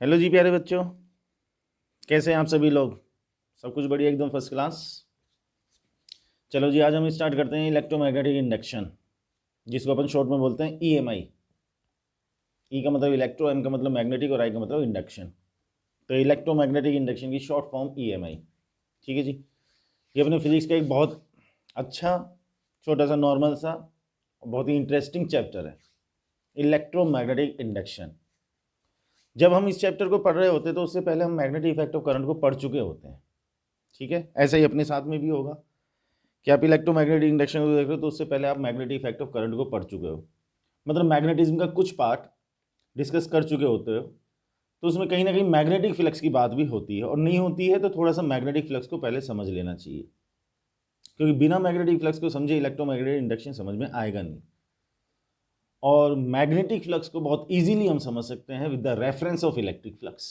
Hello जी प्यारे बच्चों, कैसे हैं आप सभी लोग? सब कुछ बढ़िया, एकदम फर्स्ट क्लास। चलो जी, आज हम स्टार्ट करते हैं इलेक्ट्रोमैग्नेटिक इंडक्शन, जिसको अपन शॉर्ट में बोलते हैं EMI। ई का मतलब इलेक्ट्रो, एम का मतलब मैग्नेटिक और आई का मतलब इंडक्शन। तो इलेक्ट्रोमैग्नेटिक इंडक्शन की शॉर्ट फॉर्म EMI। ठीक है जी। ये अपने फिजिक्स का एक बहुत अच्छा छोटा सा नॉर्मल सा बहुत ही इंटरेस्टिंग चैप्टर है, इलेक्ट्रोमैग्नेटिक इंडक्शन। जब हम इस चैप्टर को पढ़ रहे होते हैं तो उससे पहले हम मैग्नेटिक इफेक्ट ऑफ करंट को पढ़ चुके होते हैं। ठीक है, ऐसा ही अपने साथ में भी होगा कि आप इलेक्ट्रोमैग्नेटिक इंडक्शन को देख रहे हो तो उससे पहले आप मैग्नेटिक इफेक्ट ऑफ करंट को पढ़ चुके हो, मतलब मैग्नेटिज्म का कुछ पार्ट डिस्कस कर चुके होते हो। तो उसमें कहीं ना कहीं मैग्नेटिक फ्लक्स की बात भी होती है, और नहीं होती है तो थोड़ा सा मैग्नेटिक फ्लक्स को पहले समझ लेना चाहिए, क्योंकि बिना मैग्नेटिक फ्लक्स को समझे इलेक्ट्रोमैग्नेटिक इंडक्शन समझ में आएगा नहीं। और मैग्नेटिक फ्लक्स को बहुत ईजिली हम समझ सकते हैं with the reference of electric flux.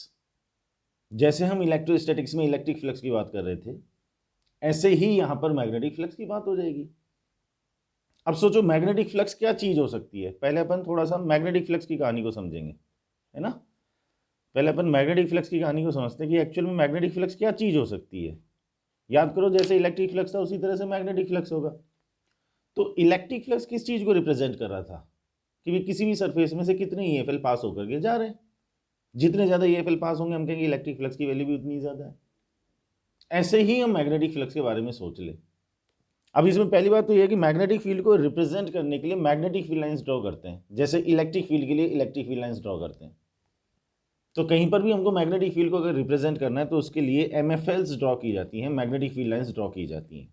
जैसे हम इलेक्ट्रोस्टैटिक्स में इलेक्ट्रिक फ्लक्स की बात कर रहे थे, ऐसे ही यहां पर मैग्नेटिक फ्लक्स की बात हो जाएगी। अब सोचो मैग्नेटिक फ्लक्स क्या चीज हो सकती है। पहले अपन थोड़ा सा मैग्नेटिक फ्लक्स की कहानी को समझेंगे, है ना। पहले अपन मैग्नेटिक फ्लक्स की कहानी को समझते हैं कि एक्चुअल में मैग्नेटिक फ्लक्स क्या चीज हो सकती है। याद करो, जैसे इलेक्ट्रिक फ्लक्स था उसी तरह से मैग्नेटिक फ्लक्स होगा। तो इलेक्ट्रिक फ्लक्स किस चीज को रिप्रेजेंट कर रहा था कि भी किसी भी सरफेस में से कितने EFL पास होकर के जा रहे हैं। जितने ज्यादा EFL पास होंगे हम कहेंगे इलेक्ट्रिक फ्लक्स की वैल्यू भी उतनी ज्यादा है। ऐसे ही हम मैग्नेटिक फ्लक्स के बारे में सोच ले। अब इसमें पहली बात तो यह है कि मैग्नेटिक फील्ड को रिप्रेजेंट करने के लिए मैग्नेटिक फील्ड लाइंस ड्रॉ करते हैं, जैसे इलेक्ट्रिक फील्ड के लिए इलेक्ट्रिक फील्ड लाइंस ड्रॉ करते हैं। तो कहीं पर भी हमको मैग्नेटिक फील्ड को अगर रिप्रेजेंट करना है तो उसके लिए MFLs ड्रॉ की जाती हैं, मैग्नेटिक फील्ड लाइंस ड्रॉ की जाती हैं।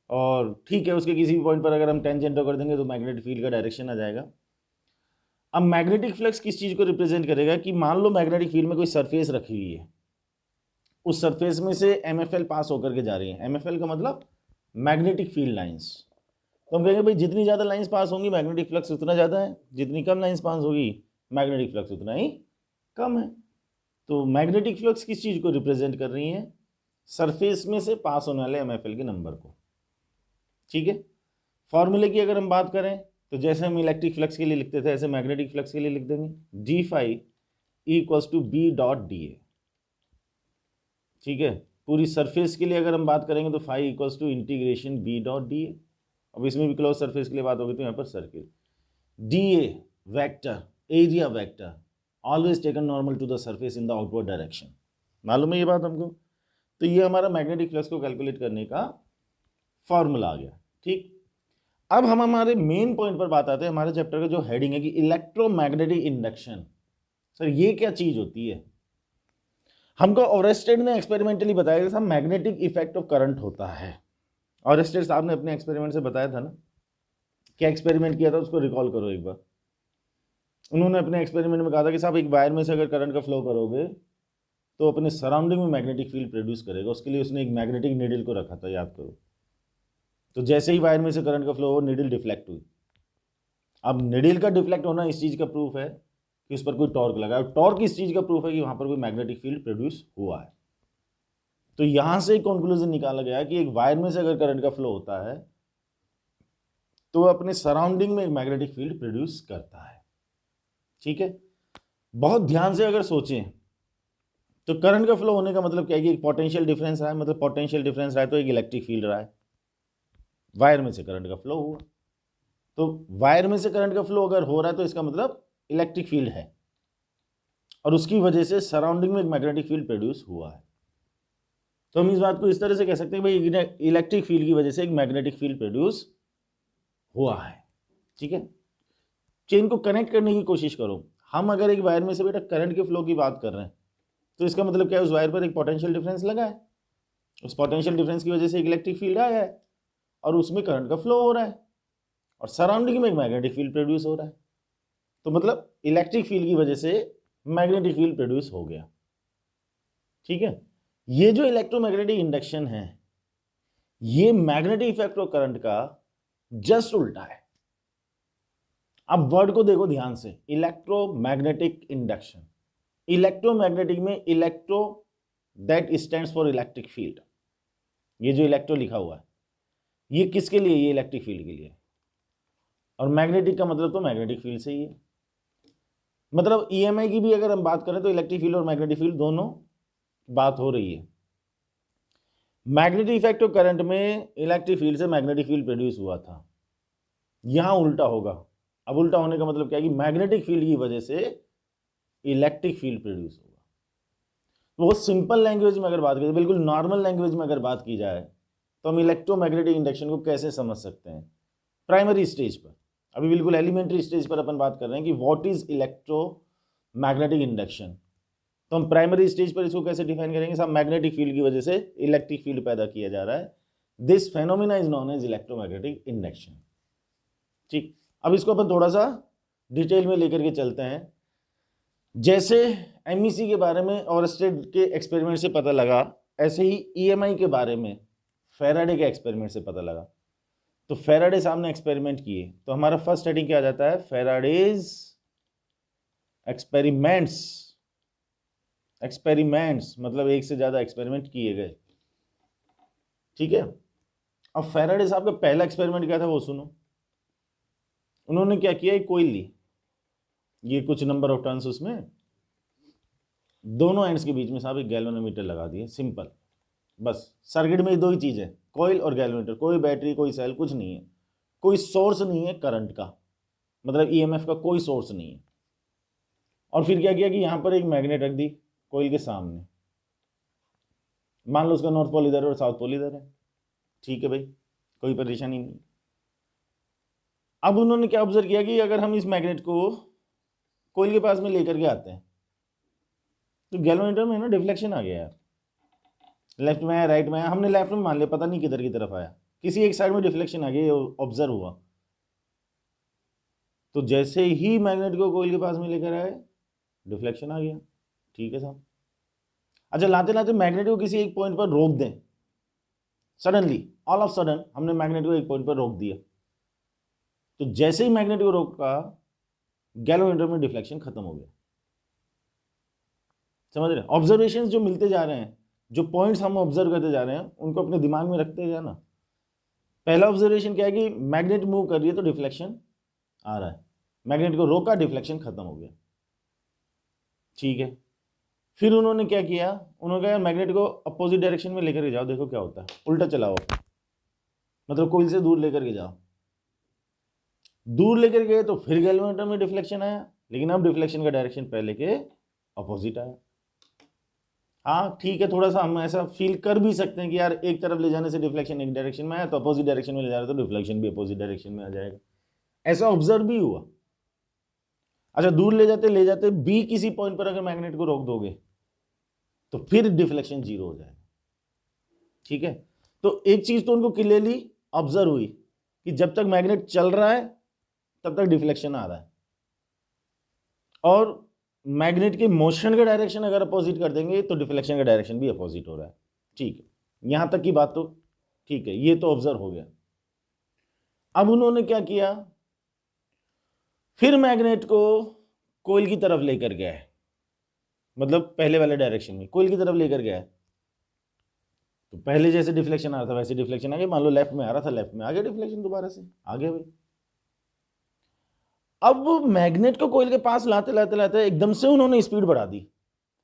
और ठीक है, उसके किसी भी पॉइंट पर अगर हम टेंजेंट ड्रॉ कर देंगे तो मैग्नेटिक फील्ड का डायरेक्शन आ जाएगा। अब मैग्नेटिक फ्लक्स किस चीज को रिप्रेजेंट करेगा कि मान लो मैग्नेटिक फील्ड में कोई सरफेस रखी हुई है, उस सरफेस में से MFL पास होकर के जा रही है। MFL का मतलब मैग्नेटिक फील्ड लाइंस। तो हम कहेंगे भाई जितनी ज़्यादा लाइंस पास होंगी मैग्नेटिक फ्लक्स उतना ज़्यादा है, जितनी कम लाइंस पास होगी मैग्नेटिक फ्लक्स उतना ही कम है। तो मैग्नेटिक फ्लक्स किस चीज़ को रिप्रेजेंट कर रही है? सरफेस में से पास होने वाले MFL के नंबर को। ठीक है, फॉर्मूले की अगर हम बात करें तो जैसे हम इलेक्ट्रिक फ्लक्स के लिए लिखते थे ऐसे मैग्नेटिक फ्लक्स के लिए लिख देंगे d∅ इक्वल्स टू B.dA। ठीक है, पूरी सरफेस के लिए अगर हम बात करेंगे तो phi equals to integration B.dA। अब इसमें भी क्लोज सरफेस के लिए बात होगी तो यहाँ पर circle DA vector, area vector, always taken normal to the surface in the outward direction. मालूम है ये बात हमको? तो ये हमारा मैग्नेटिक फ्लक्स को कैलकुलेट करने का फॉर्मूला आ गया। ठीक, अब हम हमारे मेन पॉइंट पर बात आते हैं। हमारे चैप्टर का जो हेडिंग है कि इलेक्ट्रोमैग्नेटिक इंडक्शन। सर ये क्या चीज होती है? हमको ओरेस्टेड ने एक्सपेरिमेंटली बताया था मैग्नेटिक इफेक्ट ऑफ करंट होता है। ओरेस्टेड साहब ने अपने एक्सपेरिमेंट से बताया था ना। क्या एक्सपेरिमेंट किया था उसको रिकॉल करो एक बार। उन्होंने अपने एक्सपेरिमेंट में कहा था कि साहब एक वायर में से अगर करंट का फ्लो करोगे तो अपने सराउंडिंग में मैग्नेटिक फील्ड प्रोड्यूस करेगा। उसके लिए उसने एक मैग्नेटिक नीडल को रखा था, याद करो। तो जैसे ही वायर में से करंट का फ्लो हो नीडल डिफ्लेक्ट हुई। अब नीडल का डिफ्लेक्ट होना इस चीज़ का प्रूफ है कि उस पर कोई टॉर्क लगा है। टॉर्क इस चीज़ का प्रूफ है कि वहाँ पर कोई मैग्नेटिक फील्ड प्रोड्यूस हुआ है। तो यहाँ से कंक्लूजन निकाला गया कि एक वायर में से अगर करंट का फ्लो होता है तो अपने सराउंडिंग में एक मैग्नेटिक फील्ड प्रोड्यूस करता है। ठीक है, बहुत ध्यान से अगर सोचें तो करंट का फ्लो होने का मतलब क्या है कि एक पोटेंशियल डिफरेंस रहा है, मतलब पोटेंशियल डिफरेंस रहा है तो एक इलेक्ट्रिक फील्ड रहा है। वायर में से करंट का फ्लो हुआ, तो वायर में से करंट का फ्लो अगर हो रहा है तो इसका मतलब इलेक्ट्रिक फील्ड है, और उसकी वजह से सराउंडिंग में एक मैग्नेटिक फील्ड प्रोड्यूस हुआ है। तो हम इस बात को इस तरह से कह सकते हैं भाई इलेक्ट्रिक फील्ड की वजह से एक मैग्नेटिक फील्ड प्रोड्यूस हुआ है। ठीक है, चेन को कनेक्ट करने की कोशिश करो। हम अगर एक वायर में से बेटा करंट के फ्लो की बात कर रहे हैं तो इसका मतलब क्या है? उस वायर पर एक पोटेंशियल डिफरेंस लगा है, उस पोटेंशियल डिफरेंस की वजह से एक इलेक्ट्रिक फील्ड आया है और उसमें करंट का फ्लो हो रहा है, और सराउंडिंग में एक मैग्नेटिक फील्ड प्रोड्यूस हो रहा है। तो मतलब इलेक्ट्रिक फील्ड की वजह से मैग्नेटिक फील्ड प्रोड्यूस हो गया। ठीक है, ये जो इलेक्ट्रोमैग्नेटिक इंडक्शन है ये मैग्नेटिक इफेक्ट ऑफ करंट का जस्ट उल्टा है। अब वर्ड को देखो ध्यान से, इलेक्ट्रोमैग्नेटिक इंडक्शन। इलेक्ट्रोमैग्नेटिक में electro that stands for electric field. ये जो इलेक्ट्रो लिखा हुआ है ये किसके लिए? ये इलेक्ट्रिक फील्ड के लिए। और मैग्नेटिक का मतलब तो मैग्नेटिक फील्ड से ही है। मतलब ईएमआई की भी अगर हम बात करें तो इलेक्ट्रिक फील्ड और मैग्नेटिक फील्ड दोनों बात हो रही है। मैग्नेटिक इफेक्ट ऑफ करंट में इलेक्ट्रिक फील्ड से मैग्नेटिक फील्ड प्रोड्यूस हुआ था, यहां उल्टा होगा। अब उल्टा होने का मतलब क्या है कि मैग्नेटिक फील्ड की वजह से इलेक्ट्रिक फील्ड प्रोड्यूस होगा। वो सिंपल लैंग्वेज में अगर बात करें, बिल्कुल नॉर्मल लैंग्वेज में अगर बात की जाए तो हम इलेक्ट्रोमैग्नेटिक इंडक्शन को कैसे समझ सकते हैं प्राइमरी स्टेज पर। अभी बिल्कुल एलिमेंट्री स्टेज पर अपन बात कर रहे हैं कि व्हाट इज इलेक्ट्रोमैग्नेटिक इंडक्शन। तो हम प्राइमरी स्टेज पर इसको कैसे डिफाइन करेंगे, सब मैग्नेटिक फील्ड की वजह से इलेक्ट्रिक फील्ड पैदा किया जा रहा है। This phenomena is known as electromagnetic induction. ठीक, अब इसको अपन थोड़ा सा डिटेल में लेकर के चलते हैं। जैसे एमईसी के बारे में ओरस्टेड के एक्सपेरिमेंट से पता लगा, ऐसे ही ईएमआई के बारे में फैराडे के एक्सपेरिमेंट से पता लगा। तो फैराडे सामने एक्सपेरिमेंट किए, तो हमारा फर्स्ट हेडिंग क्या आ जाता है, फैराडेज एक्सपेरिमेंट्स। एक्सपेरिमेंट्स मतलब एक से ज्यादा एक्सपेरिमेंट किए गए। ठीक है, अब फैराडे साहब का पहला एक्सपेरिमेंट क्या था वो सुनो। उन्होंने क्या किया, एक कोइल ली, ये कुछ नंबर ऑफ टर्न्स, उसमें दोनों एंड्स के बीच में साहब एक गैल्वेनोमीटर लगा दिए, सिंपल। बस सर्किट में दो ही चीज है, कॉइल और गैल्वेनोमीटर, कोई बैटरी कोई सेल कुछ नहीं है, कोई सोर्स नहीं है करंट का, मतलब ईएमएफ का कोई सोर्स नहीं है। और फिर क्या किया कि यहां पर एक मैग्नेट रख दी कोइल के सामने, मान लो उसका नॉर्थ पोल इधर है और साउथ पोल इधर है। ठीक है भाई, कोई परेशानी नहीं। अब उन्होंने क्या ऑब्जर्व किया कि अगर हम इस मैग्नेट को कोइल के पास में लेकर के आते हैं तो गैल्वेनोमीटर में ना डिफ्लेक्शन आ गया यार, लेफ्ट में आया राइट में आया, हमने लेफ्ट में मान लिया, पता नहीं किधर की तरफ आया, किसी एक साइड में डिफ्लेक्शन आ गया, ऑब्जर्व हुआ। तो जैसे ही मैग्नेट को कोइल के पास में लेकर आए डिफ्लेक्शन आ गया। ठीक है साहब, अच्छा लाते लाते मैग्नेट को किसी एक पॉइंट पर रोक दें, सडनली ऑल ऑफ सडन हमने मैग्नेट को एक पॉइंट पर रोक दिया, तो जैसे ही मैग्नेट को रोका गैल्वेनोमीटर में डिफ्लेक्शन खत्म हो गया। समझ रहे, ऑब्जर्वेशंस जो मिलते जा रहे हैं, जो पॉइंट्स हम ऑब्जर्व करते जा रहे हैं, उनको अपने दिमाग में रखते जाना। पहला ऑब्जर्वेशन क्या है कि मैग्नेट मूव कर रही है तो डिफ्लेक्शन आ रहा है, मैग्नेट को रोका डिफ्लेक्शन खत्म हो गया। ठीक है, फिर उन्होंने क्या किया, उन्होंने कहा मैग्नेट को अपोजिट डायरेक्शन में लेकर के जाओ, देखो क्या होता है, उल्टा चलाओ, मतलब कोइल से दूर लेकर के जाओ। दूर लेकर गए तो फिर गैल्वेनोमीटर में डिफ्लेक्शन आया, लेकिन अब डिफ्लेक्शन का डायरेक्शन पहले के अपोजिट आया। हाँ ठीक है, थोड़ा सा हम ऐसा फील कर भी सकते हैं कि यार एक तरफ ले जाने से डिफ्लेक्शन एक डायरेक्शन में आया, तो अपोजिट डायरेक्शन में ले जा रहे तो डिफ्लेक्शन भी अपोजिट डायरेक्शन में आ जाएगा, ऐसा ऑब्जर्व भी हुआ। अच्छा दूर ले जाते बी किसी पॉइंट पर अगर मैग्नेट को रोक दोगे तो फिर डिफ्लेक्शन जीरो हो जाएगा। ठीक है, तो एक चीज तो उनको क्लियरली ऑब्जर्व हुई कि जब तक मैग्नेट चल रहा है तब तक डिफ्लेक्शन आ रहा है, और मैग्नेट के मोशन का डायरेक्शन अगर अपोजिट कर देंगे तो डिफ्लेक्शन का डायरेक्शन भी अपोजिट हो रहा है। ठीक है, यहां तक की बात तो ठीक है, ये तो ऑब्जर्व हो गया। अब उन्होंने क्या किया, फिर मैग्नेट को कोइल की तरफ लेकर गया है, मतलब पहले वाले डायरेक्शन में कोइल की तरफ लेकर गया है, तो पहले जैसे डिफ्लेक्शन आ रहा था वैसे डिफ्लेक्शन आ गया। मान लो लेफ्ट में आ रहा था, लेफ्ट में आ गया डिफ्लेक्शन, दोबारा से आ गया भाई। अब मैग्नेट को कोइल के पास लाते लाते लाते एकदम से उन्होंने स्पीड बढ़ा दी,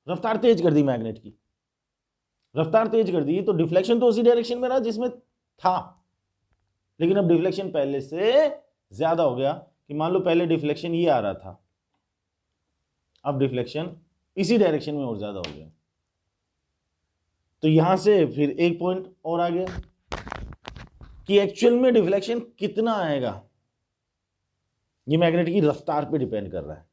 रफ्तार तेज कर दी, मैग्नेट की रफ्तार तेज कर दी, तो डिफ्लेक्शन तो उसी डायरेक्शन में रहा जिसमें था, लेकिन अब डिफ्लेक्शन पहले से ज्यादा हो गया, कि मान लो पहले डिफ्लेक्शन ये आ रहा था, अब डिफ्लेक्शन इसी डायरेक्शन में और ज्यादा हो गया। तो यहां से फिर एक पॉइंट और आ गया कि एक्चुअल में डिफ्लेक्शन कितना आएगा, ये मैग्नेट की रफ्तार पे डिपेंड कर रहा है।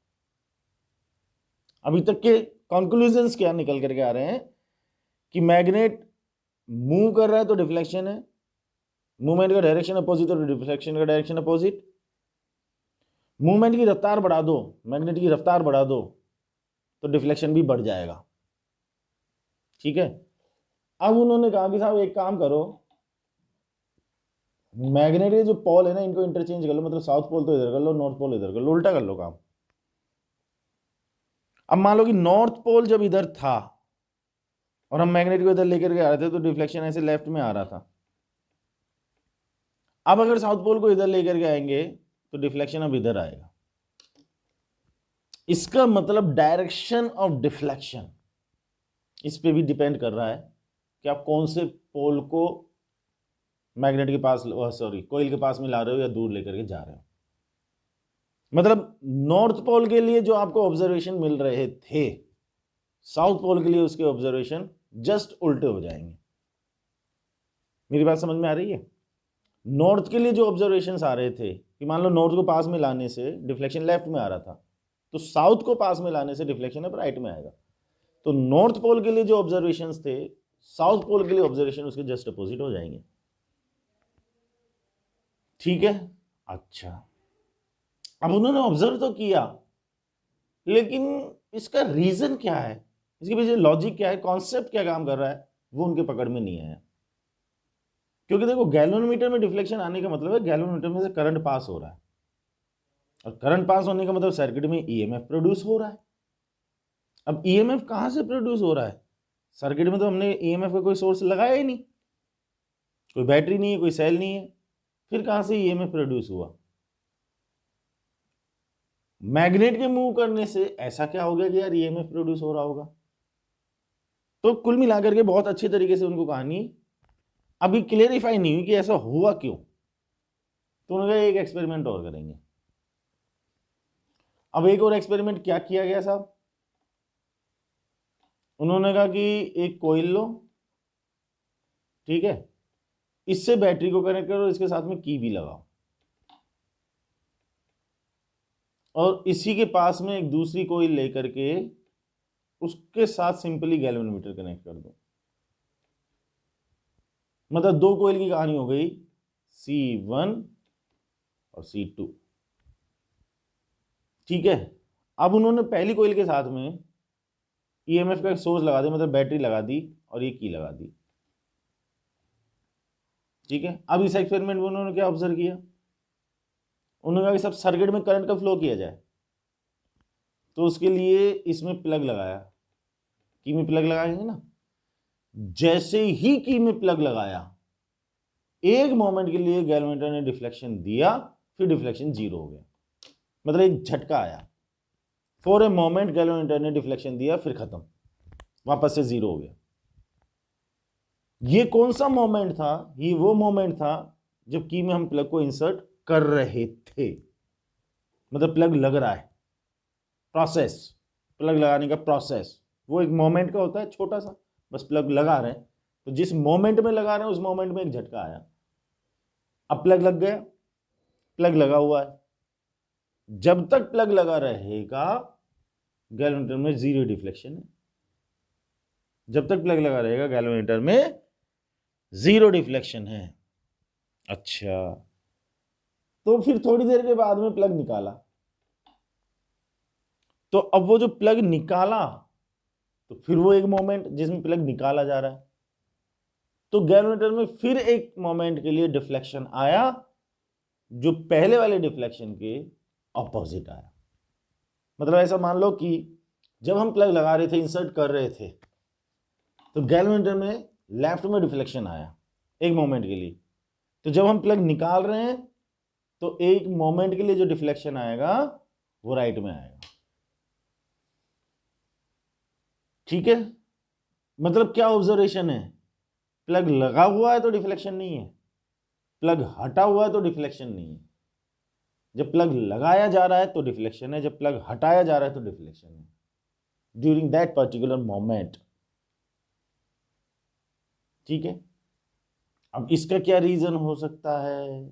अभी तक के कंक्लूजन्स क्या निकल करके आ रहे हैं कि मैग्नेट मूव कर रहा है तो डिफ्लेक्शन है, मूवमेंट का डायरेक्शन अपोजिट तो डिफ्लेक्शन का डायरेक्शन अपोजिट। मूवमेंट की रफ्तार बढ़ा दो, मैग्नेट की रफ्तार बढ़ा दो तो डिफ्लेक्शन भी बढ़ जाएगा। ठीक है, अब उन्होंने कहा कि साहब एक काम करो, मैग्नेट के जो पोल है ना इनको इंटरचेंज कर लो, मतलब साउथ पोल तो इधर कर लो, नॉर्थ पोल इधर कर लो, उल्टा कर लो काम। अब मान लो कि नॉर्थ पोल जब इधर था और हम मैग्नेट को इधर लेकर के आ रहे थे तो डिफ्लेक्शन ऐसे लेफ्ट में आ रहा था। अब अगर साउथ पोल को इधर लेकर के आएंगे तो डिफ्लेक्शन अब इधर आएगा। इसका मतलब डायरेक्शन ऑफ डिफ्लेक्शन इस पे भी डिपेंड कर रहा है कि आप कौन से पोल को मैग्नेट के पास, सॉरी कोइल के पास में ला रहे हो या दूर लेकर के जा रहे हो। मतलब नॉर्थ पोल के लिए जो आपको ऑब्जर्वेशन मिल रहे थे, साउथ पोल के लिए उसके ऑब्जर्वेशन जस्ट उल्टे हो जाएंगे। मेरी बात समझ में आ रही है? नॉर्थ के लिए जो ऑब्जर्वेशंस आ रहे थे कि मान लो नॉर्थ को पास में लाने से डिफ्लेक्शन लेफ्ट में आ रहा था, तो साउथ को पास में लाने से डिफ्लेक्शन अब राइट में आएगा। तो नॉर्थ पोल के लिए जो ऑब्जर्वेशंस थे, साउथ पोल के लिए ऑब्जर्वेशन उसके जस्ट अपोजिट हो जाएंगे। ठीक है, अच्छा अब उन्होंने ऑब्जर्व तो किया, लेकिन इसका रीजन क्या है, इसके पीछे लॉजिक क्या है, कॉन्सेप्ट क्या काम कर रहा है, वो उनके पकड़ में नहीं आया। क्योंकि देखो गैल्वेनोमीटर में डिफ्लेक्शन आने का मतलब है गैल्वेनोमीटर में से करंट पास हो रहा है, और करंट पास होने का मतलब सर्किट में ईएमएफ प्रोड्यूस हो रहा है। अब ईएमएफ कहां से प्रोड्यूस हो रहा है? सर्किट में तो हमने ईएमएफ का कोई सोर्स लगाया ही नहीं, कोई बैटरी नहीं है, कोई सेल नहीं है, फिर कहां से ईएमएफ प्रोड्यूस हुआ? मैग्नेट के मूव करने से ऐसा क्या हो गया कि यार ईएमएफ प्रोड्यूस हो रहा होगा? तो कुल मिलाकर के बहुत अच्छे तरीके से उनको कहानी अभी क्लियरिफाई नहीं हुई कि ऐसा हुआ क्यों। तो उन्होंने एक एक्सपेरिमेंट और करेंगे। अब एक और एक्सपेरिमेंट क्या किया गया साहब, उन्होंने कहा कि एक कोइल लो, ठीक है, इससे बैटरी को कनेक्ट करो, इसके साथ में की भी लगाओ, और इसी के पास में एक दूसरी कोइल लेकर के उसके साथ सिंपली गैल्वेनोमीटर कनेक्ट कर दो। मतलब दो कोइल की कहानी हो गई, C1 और C2। ठीक है, अब उन्होंने पहली कोइल के साथ में ईएमएफ का सोर्स लगा दिया, मतलब बैटरी लगा दी और ये की लगा दी। ठीक है, अब इस एक्सपेरिमेंट में उन्होंने क्या ऑब्जर्व किया, उन्होंने कहा कि सब सर्किट में करंट का फ्लो किया जाए, तो उसके लिए इसमें प्लग लगाया, की में प्लग लगाएंगे ना, जैसे ही की में प्लग लगाया एक मोमेंट के लिए गैल्वेनोमीटर ने डिफ्लेक्शन दिया, फिर डिफ्लेक्शन जीरो हो गया। मतलब एक झटका आया, फॉर ए मोमेंट गैल्वेनोमीटर ने डिफ्लेक्शन दिया, फिर खत्म, वापस से जीरो हो गया। ये कौन सा मोमेंट था? ये वो मोमेंट था जब की में हम प्लग को इंसर्ट कर रहे थे, मतलब प्लग लग रहा है, प्रोसेस, प्लग लगाने का प्रोसेस वो एक मोमेंट का होता है छोटा सा, बस प्लग लगा रहे हैं, तो जिस मोमेंट में लगा रहे हैं उस मोमेंट में एक झटका आया, अब प्लग लग गया, प्लग लगा हुआ है, जब तक प्लग लगा रहेगा गैल्वेनोमीटर में जीरो डिफ्लेक्शन है, जब तक प्लग लगा रहेगा गैल्वेनोमीटर में जीरो डिफ्लेक्शन है। अच्छा, तो फिर थोड़ी देर के बाद में प्लग निकाला, तो अब वो जो प्लग निकाला, तो फिर वो एक मोमेंट जिसमें प्लग निकाला जा रहा है, तो गैल्वेनोमीटर में फिर एक मोमेंट के लिए डिफ्लेक्शन आया जो पहले वाले डिफ्लेक्शन के ऑपोजिट आया। मतलब ऐसा मान लो कि जब हम प्लग लगा रहे थे, इंसर्ट कर रहे थे, तो गैल्वेनोमीटर में लेफ्ट में डिफ्लेक्शन आया एक मोमेंट के लिए, तो जब हम प्लग निकाल रहे हैं तो एक मोमेंट के लिए जो डिफ्लेक्शन आएगा वो राइट में आएगा। ठीक है, मतलब क्या ऑब्जर्वेशन है, प्लग लगा हुआ है तो डिफ्लेक्शन नहीं है, प्लग हटा हुआ है तो डिफ्लेक्शन नहीं है। जब प्लग लगाया जा रहा है तो डिफ्लेक्शन है, जब प्लग हटाया जा रहा है तो डिफ्लेक्शन है ड्यूरिंग दैट पर्टिकुलर मोमेंट। ठीक है, अब इसका क्या रीजन हो सकता है?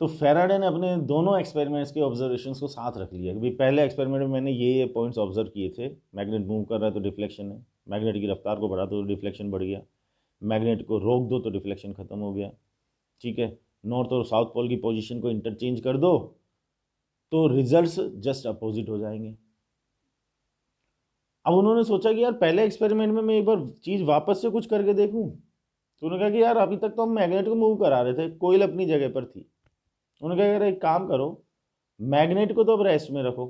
तो फैराडे ने अपने दोनों एक्सपेरिमेंट्स के ऑब्जर्वेशंस को साथ रख लिया कि पहले एक्सपेरिमेंट में मैंने ये पॉइंट्स ऑब्जर्व किए थे, मैग्नेट मूव कर रहा है तो डिफ्लेक्शन है, मैग्नेट की रफ्तार को बढ़ा दो तो डिफ्लेक्शन बढ़ गया, मैग्नेट को रोक दो तो डिफ्लेक्शन खत्म हो गया। ठीक है, नॉर्थ और साउथ पोल की पोजीशन को इंटरचेंज कर दो तो रिजल्ट्स जस्ट अपोजिट हो जाएंगे। अब उन्होंने सोचा कि यार पहले एक्सपेरिमेंट में मैं एक बार चीज़ वापस से कुछ करके देखूं, तो उन्होंने कहा कि यार अभी तक तो हम मैग्नेट को मूव करा रहे थे, कोइल अपनी जगह पर थी। उन्होंने कहा यार एक काम करो, मैग्नेट को तो अब रेस्ट में रखो,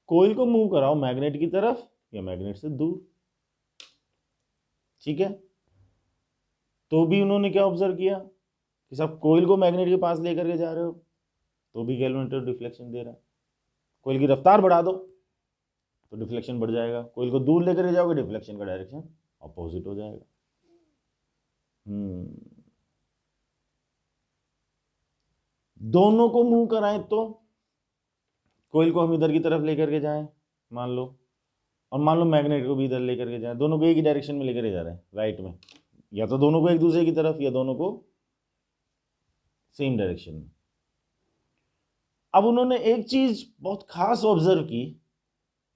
कोइल को मूव कराओ मैग्नेट की तरफ या मैग्नेट से दूर। ठीक है, तो भी उन्होंने क्या ऑब्जर्व किया कि सब कोइल को मैग्नेट के पास लेकर के जा रहे हो तो भी गैल्वेनोमीटर डिफ्लेक्शन दे रहा है, कोयल की रफ्तार बढ़ा दो तो डिफ्लेक्शन बढ़ जाएगा, कोयल को दूर लेकर जाओगे डिफ्लेक्शन का डायरेक्शन अपोजिट हो जाएगा। दोनों को मूव कराएं तो कोयल को हम इधर की तरफ लेकर के जाएं मान लो, और मान लो मैग्नेट को भी इधर लेकर के जाएं, दोनों को एक ही डायरेक्शन में लेकर जा रहे हैं राइट में, या तो दोनों को एक दूसरे की तरफ या दोनों को सेम डायरेक्शन में। अब उन्होंने एक चीज बहुत खास ऑब्जर्व की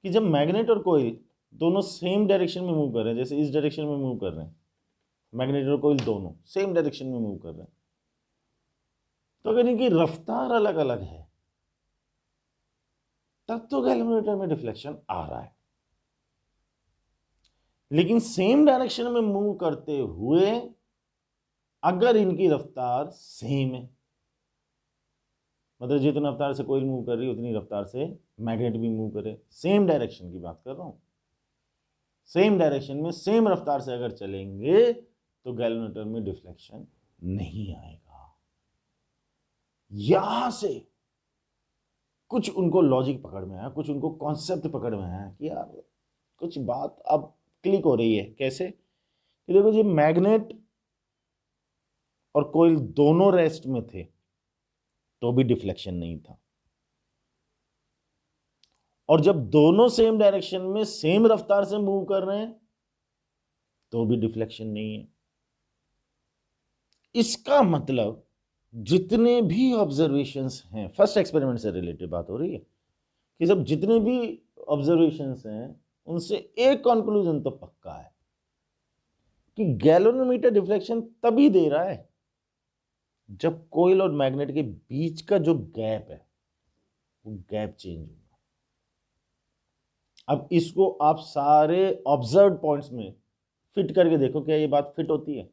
कि जब मैग्नेट और कोयल दोनों सेम डायरेक्शन में मूव कर रहे हैं, जैसे इस डायरेक्शन में मूव कर रहे हैं, मैग्नेट और कोयल दोनों सेम डायरेक्शन में मूव कर रहे हैं, तो अगर इनकी रफ्तार अलग अलग है तब तो गैल्वेनोमीटर में डिफ्लेक्शन आ रहा है। लेकिन सेम डायरेक्शन में मूव करते हुए अगर इनकी रफ्तार सेम है, मतलब जितनी रफ्तार से कोयल मूव कर रही है उतनी रफ्तार से मैग्नेट भी मूव करे, सेम डायरेक्शन की बात कर रहा हूं, सेम डायरेक्शन में सेम रफ्तार से अगर चलेंगे तो गैल्वेनोमीटर में डिफ्लेक्शन नहीं आएगा। यहां से कुछ उनको लॉजिक पकड़ में आया, कुछ उनको कॉन्सेप्ट पकड़ में आया कि यार कुछ बात अब क्लिक हो रही है। कैसे कि देखो जी, मैग्नेट और कोयल दोनों रेस्ट में थे तो भी डिफ्लेक्शन नहीं था, और जब दोनों सेम डायरेक्शन में सेम रफ्तार से मूव कर रहे हैं तो भी डिफ्लेक्शन नहीं है। इसका मतलब जितने भी ऑब्जर्वेशंस हैं, फर्स्ट एक्सपेरिमेंट से रिलेटेड बात हो रही है, कि सब जितने भी ऑब्जर्वेशंस हैं उनसे एक कंक्लूजन तो पक्का है कि गैल्वेनोमीटर डिफ्लेक्शन तभी दे रहा है जब कोयल और मैग्नेट के बीच का जो गैप है वो गैप चेंज होगा। अब इसको आप सारे ऑब्जर्व पॉइंट्स में फिट करके देखो, क्या ये बात फिट होती है?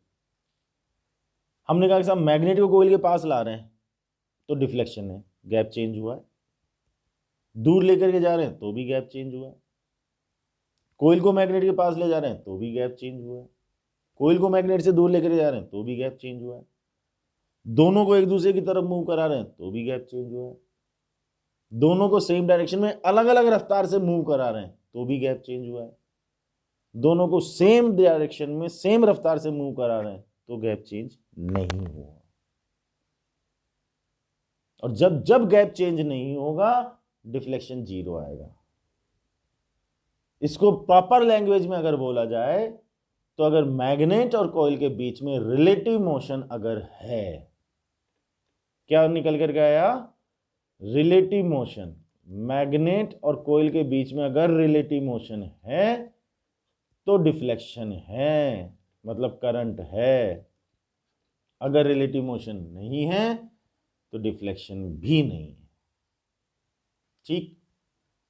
हमने कहा कि साहब मैग्नेट को कोयल के पास ला रहे हैं तो डिफ्लेक्शन है, गैप चेंज हुआ है, दूर लेकर के जा रहे हैं तो भी गैप चेंज हुआ है, कोयल को मैग्नेट के पास ले जा रहे हैं तो भी गैप चेंज हुआ है, कोयल को मैग्नेट से दूर लेकर जा रहे हैं तो भी गैप चेंज हुआ है, दोनों को एक दूसरे की तरफ मूव करा रहे हैं तो भी गैप चेंज हुआ है, दोनों को सेम डायरेक्शन में अलग अलग रफ्तार से मूव करा रहे हैं तो भी गैप चेंज हुआ है, दोनों को सेम डायरेक्शन में सेम रफ्तार से मूव करा रहे हैं तो गैप चेंज नहीं हुआ। और जब जब गैप चेंज नहीं होगा डिफ्लेक्शन जीरो आएगा। इसको प्रॉपर लैंग्वेज में अगर बोला जाए तो अगर मैग्नेट और कॉइल के बीच में रिलेटिव मोशन अगर है, क्या निकल कर आया? Relative motion. मैग्नेट और कॉइल के बीच में अगर रिलेटिव मोशन है तो डिफ्लेक्शन है, मतलब करंट है। अगर रिलेटिव मोशन नहीं है तो डिफ्लेक्शन भी नहीं है। ठीक,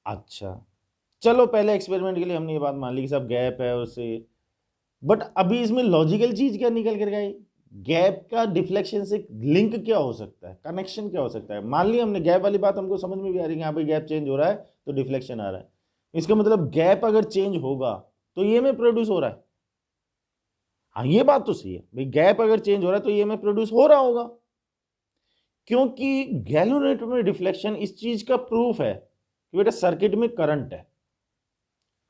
अच्छा चलो पहले एक्सपेरिमेंट के लिए हमने ये बात मान ली कि सब गैप है उससे, बट अभी इसमें लॉजिकल चीज क्या निकल कर गई? गैप का डिफ्लेक्शन से लिंक क्या हो सकता है, कनेक्शन क्या हो सकता है? मान लिया हमने गैप वाली बात, हमको समझ में भी आ रही है, यहाँ पे गैप चेंज हो रहा है तो डिफ्लेक्शन आ रहा है। इसका मतलब गैप अगर चेंज होगा तो ईएमएफ प्रोड्यूस हो रहा है। हाँ ये बात तो सही है भाई, गैप अगर चेंज हो रहा है तो ईएमएफ प्रोड्यूस हो रहा होगा, क्योंकि गैल्वेनोमीटर में डिफ्लेक्शन इस चीज का प्रूफ है कि बेटा सर्किट में करंट है,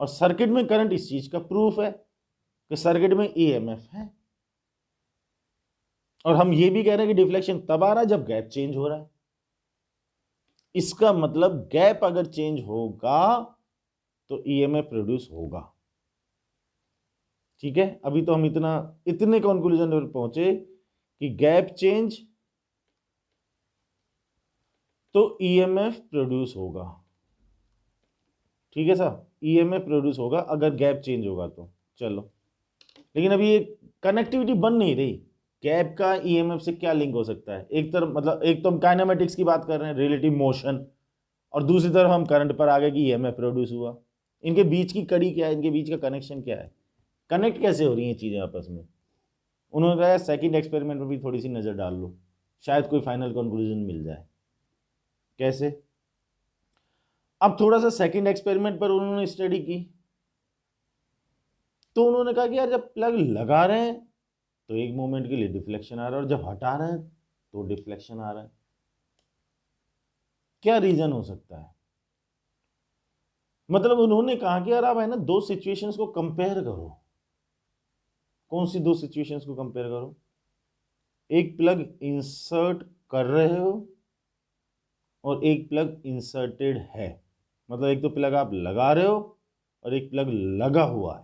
और सर्किट में करंट इस चीज का प्रूफ है कि सर्किट में ईएमएफ है। और हम ये भी कह रहे हैं कि डिफ्लेक्शन तब आ रहा है जब गैप चेंज हो रहा है। इसका मतलब गैप अगर चेंज होगा तो ईएमएफ प्रोड्यूस होगा। ठीक है, अभी तो हम इतने कंक्लूजन पर पहुंचे कि गैप चेंज तो ईएमएफ प्रोड्यूस होगा। ठीक है साहब, ईएमएफ प्रोड्यूस होगा अगर गैप चेंज होगा तो। चलो, लेकिन अभी ये कनेक्टिविटी बन नहीं रही। गैप का ईएमएफ से क्या लिंक हो सकता है? एक तरफ मतलब एक तो हम काइनेमेटिक्स की बात कर रहे हैं, रिलेटिव मोशन, और दूसरी तरफ हम करंट पर आ गए कि ईएमएफ प्रोड्यूस हुआ। इनके बीच की कड़ी क्या है, इनके बीच का कनेक्शन क्या है, कनेक्ट कैसे हो रही हैं चीजें आपस में? उन्होंने कहा सेकंड एक्सपेरिमेंट में भी थोड़ी सी नजर डाल लो, शायद कोई फाइनल कंक्लूजन मिल जाए। कैसे? अब थोड़ा सा सेकंड एक्सपेरिमेंट पर उन्होंने स्टडी की तो उन्होंने कहा कि यार जब प्लग लगा रहे हैं तो एक मोमेंट के लिए डिफ्लेक्शन आ रहा है और जब हटा रहे हैं तो डिफ्लेक्शन आ रहा है। क्या रीजन हो सकता है? मतलब उन्होंने कहा कि यार आप है ना दो सिचुएशंस को कंपेयर करो। कौन सी दो सिचुएशंस को कंपेयर करो? एक प्लग इंसर्ट कर रहे हो और एक प्लग इंसर्टेड है। मतलब एक तो प्लग आप लगा रहे हो और एक प्लग लगा हुआ है।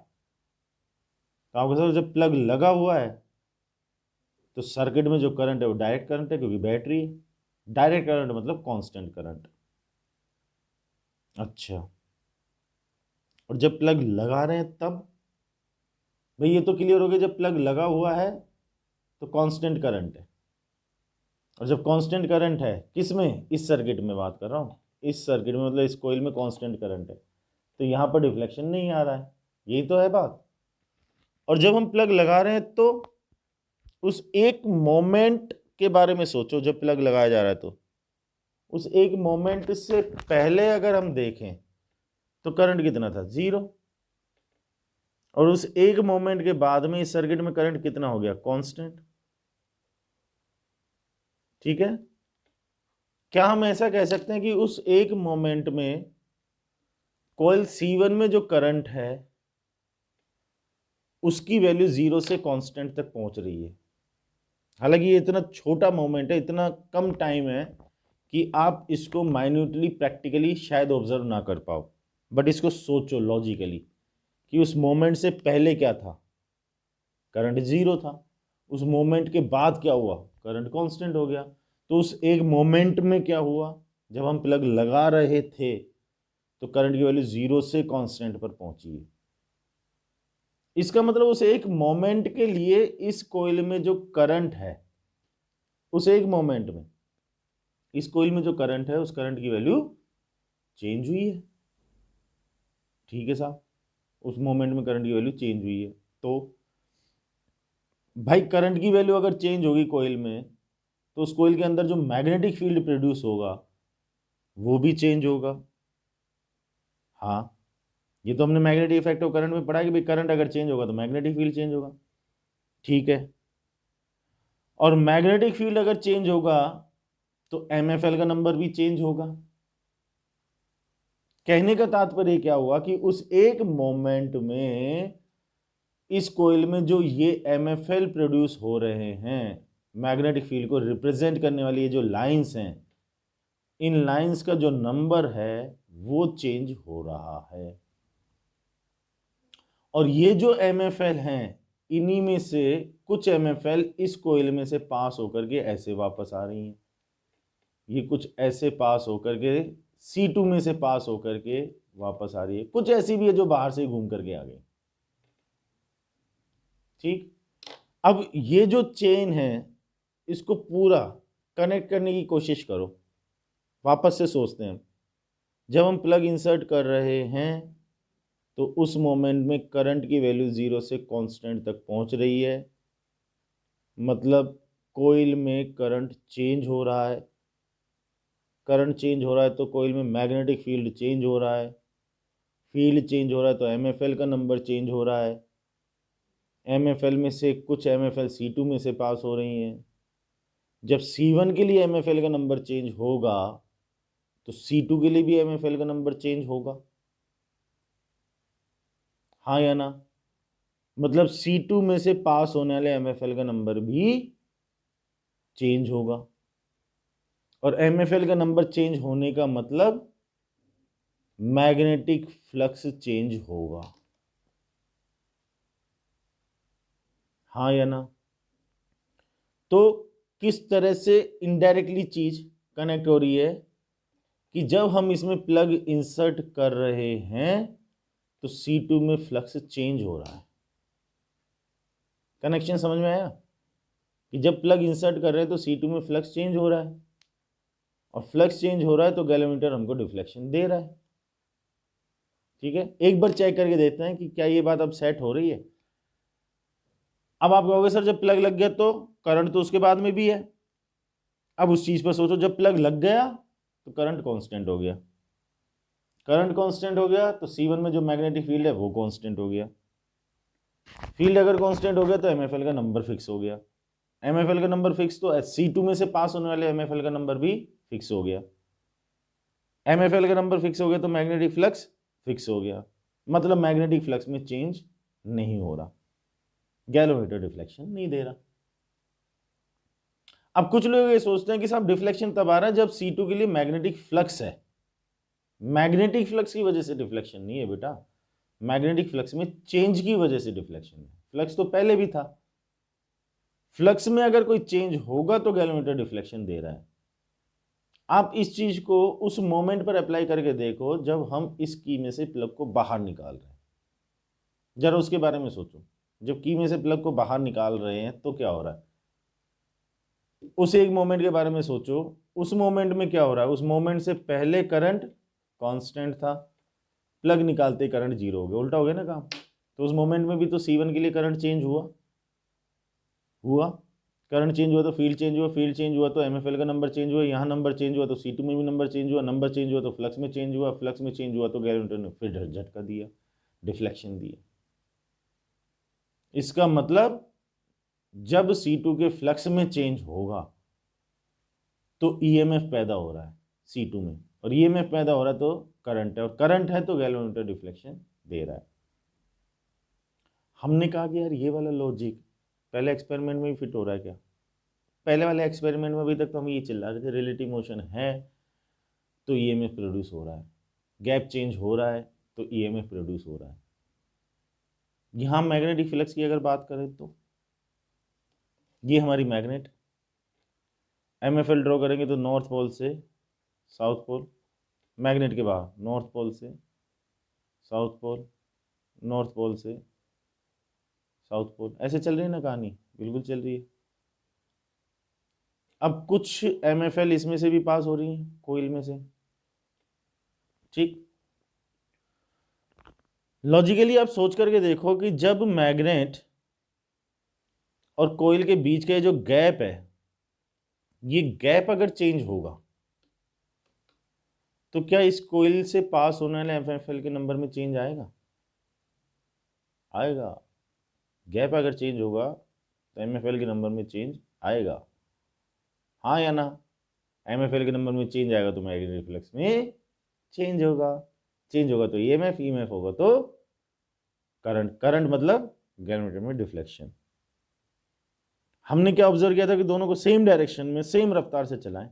तो आपको समझ, जब प्लग लगा हुआ है तो सर्किट में जो करंट है वो डायरेक्ट करंट है, क्योंकि बैटरी है। डायरेक्ट करंट मतलब कांस्टेंट करंट। अच्छा, और जब प्लग लगा रहे हैं तब? भाई ये तो क्लियर हो गया, जब प्लग लगा हुआ है तो कांस्टेंट करंट है। और जब कांस्टेंट करंट है किस में? इस सर्किट में बात कर रहा हूँ। इस सर्किट में मतलब इस कॉइल में कांस्टेंट करंट है, तो यहाँ पर डिफ्लेक्शन नहीं आ रहा है। यही तो है बात। और जब हम प्लग लगा रहे हैं तो उस एक मोमेंट के बारे में सोचो, जब प्लग लगाया जा रहा है तो उस एक मोमेंट से पहले अगर हम देखें तो करंट कितना था? 0। और उस एक मोमेंट के बाद में इस सर्किट में करंट कितना हो गया? कांस्टेंट। ठीक है। क्या हम ऐसा कह सकते हैं कि उस एक मोमेंट में कॉइल C1 में जो करंट है उसकी वैल्यू 0 से कांस्टेंट तक पहुंच रही है? हालांकि ये इतना छोटा मोमेंट है, इतना कम टाइम है कि आप इसको माइन्यूटली प्रैक्टिकली शायद ऑब्जर्व ना कर पाओ, बट इसको सोचो लॉजिकली कि उस मोमेंट से पहले क्या था? करंट 0 था। उस मोमेंट के बाद क्या हुआ? करंट कांस्टेंट हो गया। तो उस एक मोमेंट में क्या हुआ? जब हम प्लग लगा रहे थे तो करंट की वैल्यू 0 से कांस्टेंट पर पहुंची है। इसका मतलब उस एक मोमेंट के लिए इस कॉइल में जो करंट है, उस एक मोमेंट में इस कॉइल में जो करंट है उस करंट की वैल्यू चेंज हुई है। ठीक है साहब, उस मोमेंट में करंट की वैल्यू चेंज हुई है। तो भाई करंट की वैल्यू अगर चेंज होगी कॉइल में तो उस कॉइल के अंदर जो मैग्नेटिक फील्ड प्रोड्यूस होगा वो भी चेंज होगा। हाँ, ये तो हमने मैग्नेटिक इफेक्ट ऑफ करंट में पढ़ा कि भाई करंट अगर चेंज होगा तो मैग्नेटिक फील्ड चेंज होगा। ठीक है। और मैग्नेटिक फील्ड अगर चेंज होगा तो MFL का नंबर भी चेंज होगा। कहने का तात्पर्य क्या हुआ कि उस एक मोमेंट में इस कोइल में जो ये MFL प्रोड्यूस हो रहे हैं, मैग्नेटिक फील्ड को रिप्रेजेंट करने वाली ये जो लाइंस हैं, इन लाइंस का जो नंबर है वो चेंज हो रहा है। और ये जो MFL हैं, इन्हीं में से कुछ MFL इस कोइल में से पास होकर के ऐसे वापस आ रही हैं। ये कुछ ऐसे पास होकर के C2 में से पास होकर के वापस आ रही है। कुछ ऐसी भी है जो बाहर से घूम करके आ गई। ठीक। अब ये जो चेन है इसको पूरा कनेक्ट करने की कोशिश करो। वापस से सोचते हैं, जब हम प्लग इंसर्ट कर रहे हैं तो उस मोमेंट में करंट की वैल्यू 0 से कांस्टेंट तक पहुंच रही है। मतलब कोइल में करंट चेंज हो रहा है। करंट चेंज हो रहा है तो कोइल में मैग्नेटिक फील्ड चेंज हो रहा है। फील्ड चेंज हो रहा है तो MFL का नंबर चेंज हो रहा है। MFL में से कुछ MFL C2 में से पास हो रही हैं। जब C1 के लिए MFL का नंबर चेंज होगा तो C2 के लिए भी MFL का नंबर चेंज होगा। हाँ या ना? मतलब C2 में से पास होने वाले MFL का नंबर भी चेंज होगा। और MFL का नंबर चेंज होने का मतलब मैग्नेटिक फ्लक्स चेंज होगा। हाँ या ना? तो किस तरह से इनडायरेक्टली चीज कनेक्ट हो रही है कि जब हम इसमें प्लग इंसर्ट कर रहे हैं तो C2 में फ्लक्स चेंज हो रहा है। कनेक्शन समझ में आया कि जब प्लग इंसर्ट कर रहे हैं तो C2 में फ्लक्स चेंज हो रहा है, और फ्लक्स चेंज हो रहा है तो गैलोमीटर हमको डिफ्लेक्शन दे रहा है। ठीक है, एक बार चेक करके देखते हैं कि क्या ये बात अब सेट हो रही है। अब आप कहोगे सर जब प्लग लग गया तो करंट तो उसके बाद में भी है। अब उस चीज पर सोचो, जब प्लग लग गया तो करंट कांस्टेंट हो गया। करंट कांस्टेंट हो गया तो C1 में जो मैग्नेटिक फील्ड है वो कांस्टेंट हो गया। फील्ड अगर कांस्टेंट हो गया तो MFL का नंबर फिक्स हो गया। MFL का नंबर फिक्स तो C2 में से पास होने वाले MFL का नंबर भी फिक्स हो गया। MFL का नंबर फिक्स हो गया तो मैग्नेटिक फ्लक्स फिक्स हो गया, मतलब मैग्नेटिक फ्लक्स में चेंज नहीं हो रहा, गैलोमीटर डिफ्लेक्शन नहीं दे रहा। अब कुछ लोग ये सोचते हैं कि साहब डिफ्लेक्शन तब आ रहा है जब C2 के लिए मैग्नेटिक फ्लक्स है। मैग्नेटिक फ्लक्स की वजह से डिफ्लेक्शन नहीं है बेटा, मैग्नेटिक फ्लक्स में चेंज की वजह से डिफ्लेक्शन है। फ्लक्स तो पहले भी था, फ्लक्स में अगर कोई चेंज होगा तो गैलोमीटर डिफ्लेक्शन दे रहा है। आप इस चीज को उस मोमेंट पर अप्लाई करके देखो जब हम इस की में से प्लग को बाहर निकाल रहे हैं, जरा उसके बारे में सोचो। जब की में से प्लग को बाहर निकाल रहे हैं तो क्या हो रहा है, उस एक मोमेंट के बारे में सोचो। उस मोमेंट में क्या हो रहा है, उस मोमेंट से पहले करंट कांस्टेंट था, प्लग निकालते करंट जीरो हो गया, उल्टा हो गया ना काम। तो उस मोमेंट में भी तो C1 के लिए करंट चेंज हुआ, करंट चेंज हुआ तो फील्ड चेंज हुआ, फील्ड चेंज हुआ तो MFL का नंबर चेंज हुआ, यहाँ नंबर चेंज हुआ तो C2 में भी नंबर चेंज हुआ, नंबर चेंज हुआ तो फ्लक्स में चेंज हुआ, फ्लक्स में चेंज हुआ तो गैलोमीटर ने फिर झटका दिया, डिफ्लेक्शन दिया। इसका मतलब जब C2 के फ्लक्स में चेंज होगा तो EMF पैदा हो रहा है C2 में, और EMF पैदा हो रहा है तो करंट है, और करंट है तो गैलोमीटर डिफ्लेक्शन दे रहा है। हमने कहा कि यार ये वाला लॉजिक पहले एक्सपेरिमेंट में भी फिट हो रहा है क्या? पहले वाले एक्सपेरिमेंट में अभी तक तो हम ये चिल्ला रहे थे रिलेटिव मोशन है तो EMF प्रोड्यूस हो रहा है, गैप चेंज हो रहा है तो EMF प्रोड्यूस हो रहा है। यहाँ मैग्नेटिक फ्लक्स की अगर बात करें तो ये हमारी मैग्नेट, MFL ड्रॉ करेंगे तो नॉर्थ पोल से साउथ पोल, मैग्नेट के बाहर नॉर्थ पोल से साउथ पोल, नॉर्थ पोल से साउथ पोल, ऐसे चल रही है ना कहानी, बिल्कुल चल रही है। अब कुछ MFL इसमें से भी पास हो रही है कोइल में से, ठीक। लॉजिकली आप सोच करके देखो कि जब मैग्नेट और कोइल के बीच का जो गैप है, ये गैप अगर चेंज होगा तो क्या इस कोइल से पास होने वाले MFL के नंबर में चेंज आएगा? आएगा। गैप अगर चेंज होगा तो MFL के नंबर में चेंज आएगा, हाँ या ना? MFL के नंबर में चेंज आएगा तो मैग्नेटिक फ्लक्स में चेंज होगा, चेंज होगा तो EMF, EMF होगा तो करंट, करंट मतलब गैलोमीटर में डिफ्लेक्शन। हमने क्या ऑब्जर्व किया था कि दोनों को सेम डायरेक्शन में सेम रफ्तार से चलाएं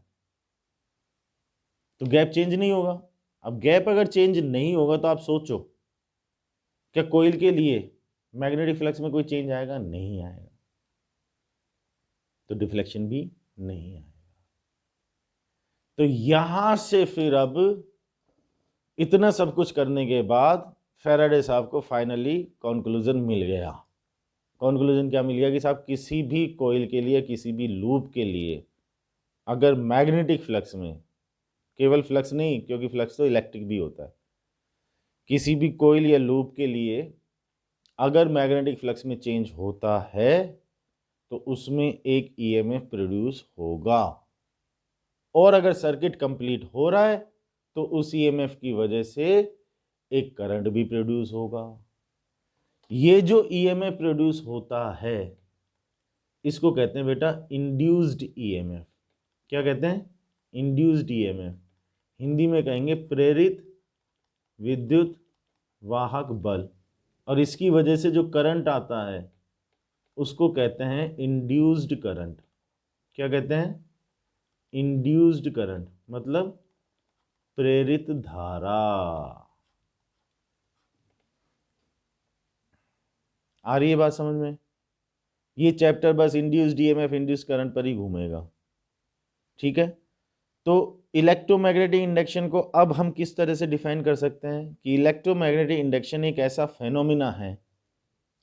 तो गैप चेंज नहीं होगा। अब गैप अगर चेंज नहीं होगा तो आप सोचो क्या कोइल के लिए मैग्नेटिक फ्लक्स में कोई चेंज आएगा? नहीं आएगा, तो डिफ्लेक्शन भी नहीं आएगा। तो यहां से फिर अब इतना सब कुछ करने के बाद फैराडे साहब को फाइनली कंक्लूजन मिल गया। कंक्लूजन क्या मिल गया कि साहब किसी भी कोइल के लिए, किसी भी लूप के लिए अगर मैग्नेटिक फ्लक्स में, केवल फ्लक्स नहीं क्योंकि फ्लक्स तो इलेक्ट्रिक भी होता है, किसी भी कोइल या लूप के लिए अगर मैग्नेटिक फ्लक्स में चेंज होता है तो उसमें एक EMF प्रोड्यूस होगा, और अगर सर्किट कंप्लीट हो रहा है तो उस EMF की वजह से एक करंट भी प्रोड्यूस होगा। ये जो EMF प्रोड्यूस होता है इसको कहते हैं बेटा इंड्यूस्ड EMF। क्या कहते हैं? Induced EMF। हिंदी में कहेंगे प्रेरित विद्युत वाहक बल, और इसकी वजह से जो करंट आता है उसको कहते हैं इंड्यूस्ड करंट। क्या कहते हैं? इंड्यूस्ड करंट, मतलब प्रेरित धारा। आ रही है बात समझ में? ये चैप्टर बस इंड्यूस्ड EMF, इंड्यूस्ड करंट पर ही घूमेगा, ठीक है। तो इलेक्ट्रोमैग्नेटिक इंडक्शन को अब हम किस तरह से डिफाइन कर सकते हैं कि इलेक्ट्रोमैग्नेटिक इंडक्शन एक ऐसा फेनोमिना है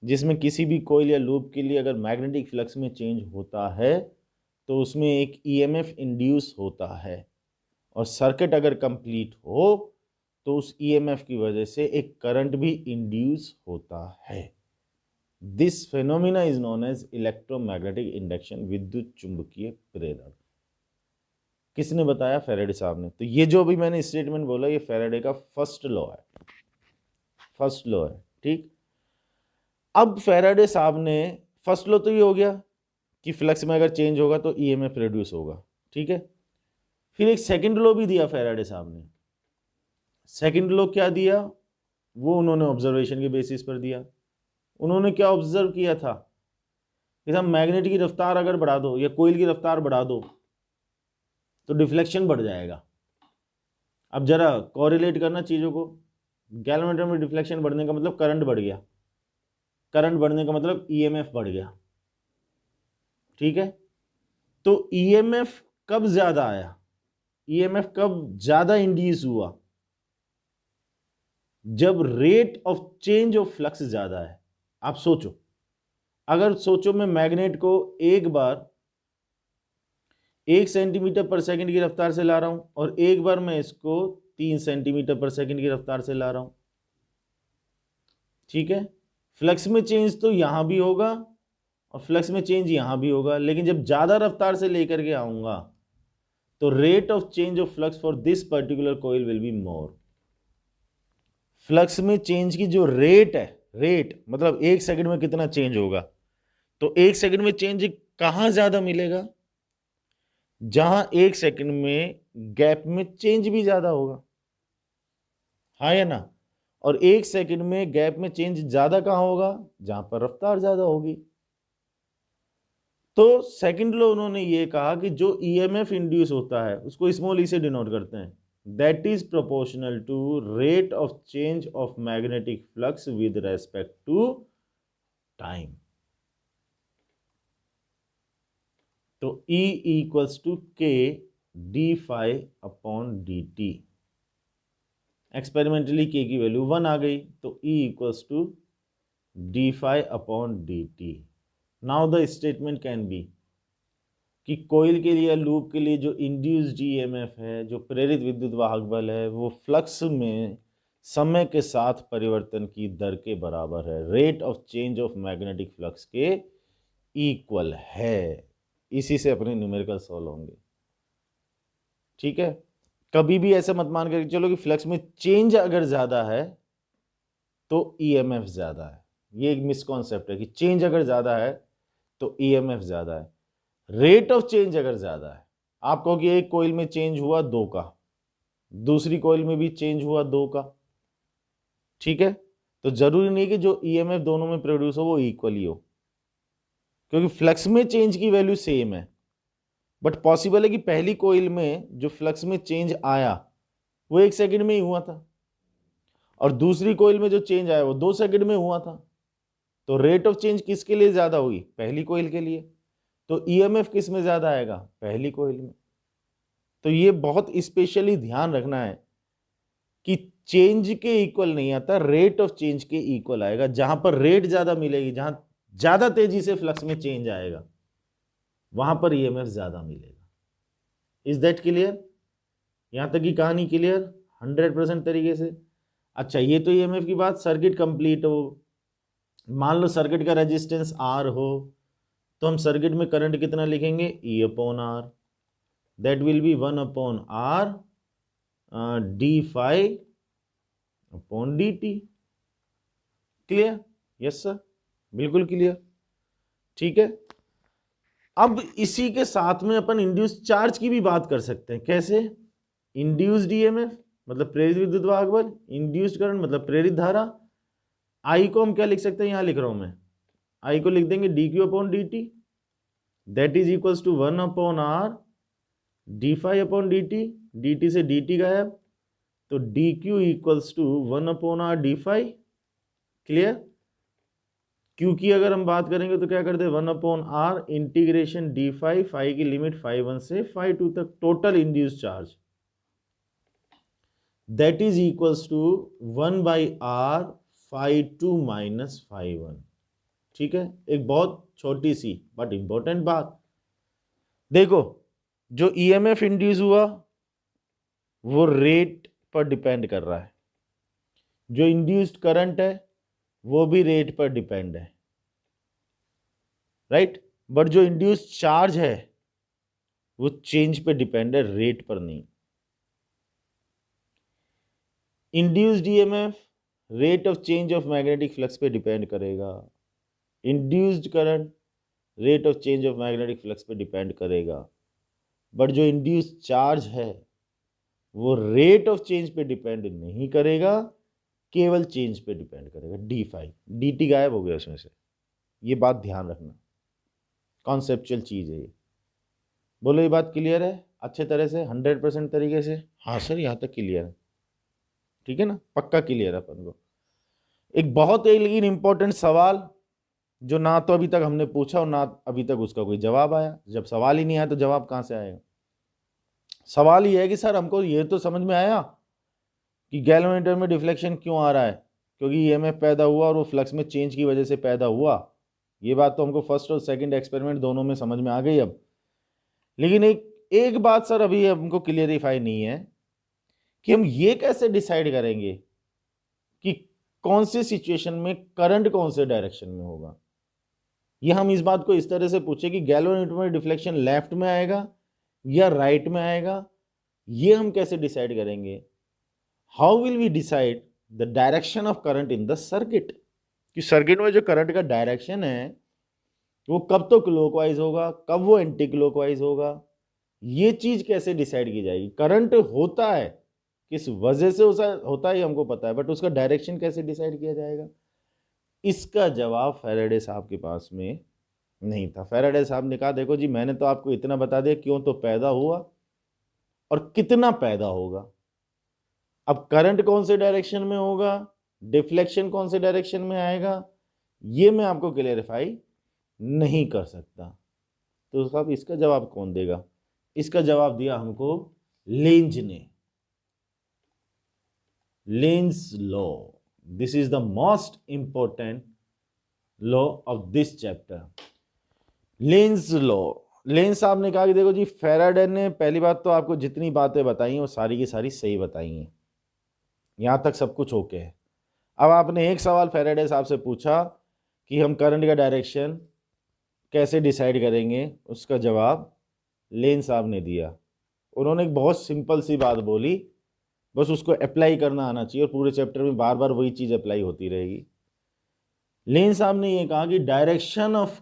जिसमें किसी भी कोइल या लूप के लिए अगर मैग्नेटिक फ्लक्स में चेंज होता है तो उसमें एक EMF इंड्यूस होता है, और सर्किट अगर कंप्लीट हो तो उस EMF की वजह से एक करंट भी इंड्यूस होता है। This phenomena is known as electromagnetic induction, विद्युत चुंबकीय प्रेरण। किसने बताया? फैराडे साहब ने। तो ये जो भी मैंने स्टेटमेंट बोला ये फैराडे का फर्स्ट लॉ है, फर्स्ट लॉ है, ठीक। अब फैराडे साहब ने फर्स्ट लॉ तो ये हो गया कि फ्लक्स में अगर चेंज होगा तो EMF प्रोड्यूस होगा, ठीक है। फिर एक सेकंड लॉ भी दिया फैराडे साहब ने। सेकंड लॉ क्या दिया? वो उन्होंने ऑब्जर्वेशन के बेसिस पर दिया। उन्होंने क्या ऑब्जर्व किया था कि हम मैग्नेट की रफ्तार अगर बढ़ा दो या कोयल की रफ्तार बढ़ा दो तो डिफ्लेक्शन बढ़ जाएगा। अब जरा कोरिलेट करना चीज़ों को, गैल्वेनोमीटर में डिफ्लेक्शन बढ़ने का मतलब करंट बढ़ गया, करंट बढ़ने का मतलब ईएमएफ बढ़ गया। ठीक है, तो ईएमएफ कब ज्यादा आया, ईएमएफ कब ज्यादा इंड्यूस हुआ, जब rate of change of flux ज्यादा है। आप सोचो, अगर सोचो मैं मैग्नेट को एक बार 1 सेंटीमीटर पर सेकंड की रफ्तार से ला रहा हूं और एक बार मैं इसको 3 सेंटीमीटर पर सेकंड की रफ्तार से ला रहा हूं, ठीक है, फ्लक्स में चेंज तो यहां भी होगा और फ्लक्स में चेंज यहां भी होगा, लेकिन जब ज्यादा रफ्तार से लेकर के आऊंगा तो rate of change of flux for this particular coil will be more. Flux में चेंज की जो रेट है, रेट मतलब 1 सेकंड में कितना चेंज होगा, तो 1 सेकंड में चेंज कहां ज्यादा मिलेगा, जहां 1 सेकंड में गैप में चेंज भी ज्यादा होगा, हाँ या ना। और 1 सेकंड में गैप में चेंज ज्यादा कहां होगा, जहां पर रफ्तार ज्यादा होगी। तो सेकंड लॉ उन्होंने ये कहा कि जो ईएमएफ इंड्यूस होता है उसको स्मॉल ई से डिनोट करते हैं, that is proportional to rate of change of magnetic flux with respect to time. तो E equals to K d phi upon d t. Experimentally K की वैल्यू 1 आ गई, तो E equals to d phi upon d t. Now the statement can be कि coil के लिए, loop के लिए जो इंड्यूस्ड ईएमएफ है, जो प्रेरित विद्युत वाहक बल है, वो फ्लक्स में समय के साथ परिवर्तन की दर के बराबर है, rate of change of magnetic flux के इक्वल है। इसी से अपने न्यूमेरिकल सॉल्व होंगे। ठीक है, कभी भी ऐसे मत मान कर चलो कि फ्लक्स में चेंज अगर ज्यादा है तो ईएमएफ ज्यादा है। ये एक मिसकॉन्सेप्ट है कि चेंज अगर ज्यादा है तो ईएमएफ ज्यादा है। रेट ऑफ चेंज अगर ज्यादा है, आप कहो कि एक कोयल में चेंज हुआ 2 का, दूसरी कोयल में भी चेंज हुआ 2 का, ठीक है, तो जरूरी नहीं कि जो ईएमएफ दोनों में प्रोड्यूस हो वो इक्वल ही हो, क्योंकि फ्लक्स में चेंज की वैल्यू सेम है, बट पॉसिबल है कि पहली कोयल में जो फ्लक्स में चेंज आया वो 1 सेकंड में ही हुआ था और दूसरी कोयल में जो चेंज आया वो 2 सेकंड में हुआ था। तो रेट ऑफ चेंज किसके लिए ज्यादा हुई, पहली कोयल के लिए, तो ईएमएफ किस में ज्यादा आएगा, पहली कोयल में। तो ये बहुत स्पेशली ध्यान रखना है कि चेंज के इक्वल नहीं आता, रेट ऑफ चेंज के इक्वल आएगा। जहां पर रेट ज्यादा मिलेगी, जहां ज्यादा तेजी से फ्लक्स में चेंज आएगा, वहां पर ईएमएफ ज्यादा मिलेगा। Is that clear? यहां तक की कहानी क्लियर 100% तरीके से? अच्छा, ये तो ईएमएफ की बात। सर्किट कंप्लीट हो, मान लो सर्किट का रेजिस्टेंस आर हो, तो हम सर्किट में करंट कितना लिखेंगे, E upon R, that will be 1 upon R d phi upon d t. Clear? Yes sir, बिल्कुल क्लियर। ठीक है, अब इसी के साथ में अपन इंड्यूस्ड चार्ज की भी बात कर सकते हैं। कैसे? इंड्यूस्ड ईएमएफ मतलब प्रेरित विद्युत वाहक बल, इंड्यूस्ड करंट मतलब प्रेरित धारा। आई को हम क्या लिख सकते हैं, यहां लिख रहा हूं मैं, आई को लिख देंगे d q upon d t, that is equals to 1 upon R d phi upon d t. D t से डी टी गायब, तो d q equals to 1 upon R d phi. Clear? Q की अगर हम बात करेंगे तो क्या करते हैं, 1 upon R integration d phi, phi की लिमिट फाई 1 से फाई 2 तक, total induced charge that is equals to 1 by R phi 2 minus phi 1। ठीक है, एक बहुत छोटी सी बट इंपॉर्टेंट बात, देखो जो ईएमएफ इंड्यूस हुआ वो रेट पर डिपेंड कर रहा है, जो इंड्यूस्ड करंट है वो भी रेट पर डिपेंड है, राइट, बट जो इंड्यूस्ड चार्ज है वो चेंज पे डिपेंड है, रेट पर नहीं। Induced EMF rate of change of magnetic flux पे डिपेंड करेगा, induced current rate of change of magnetic flux पे डिपेंड करेगा, बट जो इंड्यूस्ड चार्ज है वो रेट ऑफ चेंज पे डिपेंड नहीं करेगा, केवल चेंज पे डिपेंड करेगा, डी फाई, डी टी गायब हो गया उसमें से। ये बात ध्यान रखना, कॉन्सेप्चुअल चीज़ है ये। बोलो ये बात क्लियर है अच्छे तरह से, 100% तरीके से? हाँ सर यहाँ तक क्लियर है, ठीक है ना, पक्का क्लियर है अपन को। एक बहुत ही लेकिन इंपॉर्टेंट सवाल जो ना तो अभी तक हमने पूछा और ना अभी तक उसका कोई जवाब आया। जब सवाल ही नहीं आया तो जवाब कहाँ से आएगा? सवाल ये है कि सर हमको ये तो समझ में आया कि गैल्वेनोमीटर में डिफ्लेक्शन क्यों आ रहा है, क्योंकि ईएमएफ पैदा हुआ और वो फ्लक्स में चेंज की वजह से पैदा हुआ। ये बात तो हमको फर्स्ट और सेकंड एक्सपेरिमेंट दोनों में समझ में आ गई अब। लेकिन एक बात सर अभी हमको क्लियरिफाई नहीं है कि हम ये कैसे डिसाइड करेंगे कि कौन सी सिचुएशन में करंट कौन से डायरेक्शन में होगा। ये हम इस बात को इस तरह से पूछे कि गैल्वेनोमीटर में डिफ्लेक्शन लेफ्ट में आएगा या राइट में आएगा, ये हम कैसे डिसाइड करेंगे? How will we decide the direction of current in the circuit, कि सर्किट में जो करंट का डायरेक्शन है वो कब तो क्लॉकवाइज होगा, कब वो एंटी क्लॉकवाइज होगा, ये चीज कैसे डिसाइड की जाएगी? करंट होता है, किस वजह से होता है हमको पता है, बट उसका डायरेक्शन कैसे डिसाइड किया जाएगा? इसका जवाब फैराडे साहब के पास में नहीं था। फैराडे साहब ने कहा देखो जी मैंने तो आपको इतना बता दिया क्यों तो पैदा हुआ और कितना पैदा होगा, अब करंट कौन से डायरेक्शन में होगा, डिफ्लेक्शन कौन से डायरेक्शन में आएगा, ये मैं आपको क्लेरिफाई नहीं कर सकता। तो साहब इसका जवाब कौन देगा? इसका जवाब दिया हमको लेंज ने, Lenz law. This is the most important law of this chapter, Lenz law. Length साहब ने कहा कि देखो जी फैराडे ने पहली बात तो आपको जितनी बातें बताई हैं वो सारी की सारी सही बताई हैं, यहाँ तक सब कुछ ओके है। अब आपने एक सवाल फैराडे साहब से पूछा कि हम करंट का डायरेक्शन कैसे डिसाइड करेंगे, उसका जवाब लेंज साहब ने दिया। उन्होंने एक बहुत सिंपल सी बात बोली, बस उसको अप्लाई करना आना चाहिए और पूरे चैप्टर में बार बार वही चीज़ अप्लाई होती रहेगी। लेंज साहब ने ये कहा कि डायरेक्शन ऑफ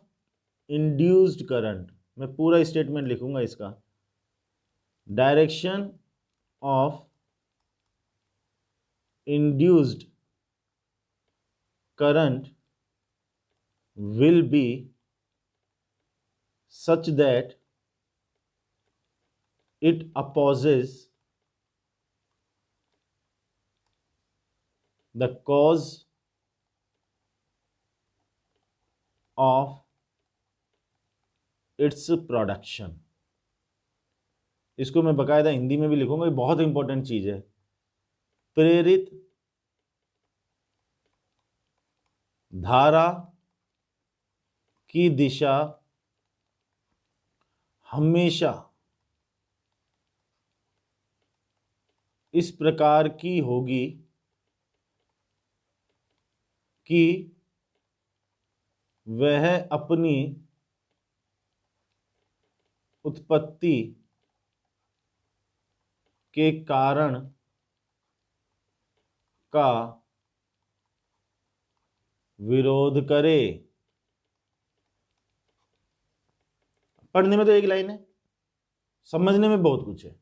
इंड्यूस्ड करंट, मैं पूरा स्टेटमेंट लिखूंगा इसका, direction of induced current will be such that it opposes the cause of its production। इसको मैं बकायदा हिंदी में भी लिखूंगा, ये बहुत इंपॉर्टेंट चीज है। प्रेरित धारा की दिशा हमेशा इस प्रकार की होगी कि वह अपनी उत्पत्ति के कारण का विरोध करे। पढ़ने में तो एक लाइन है, समझने में बहुत कुछ है।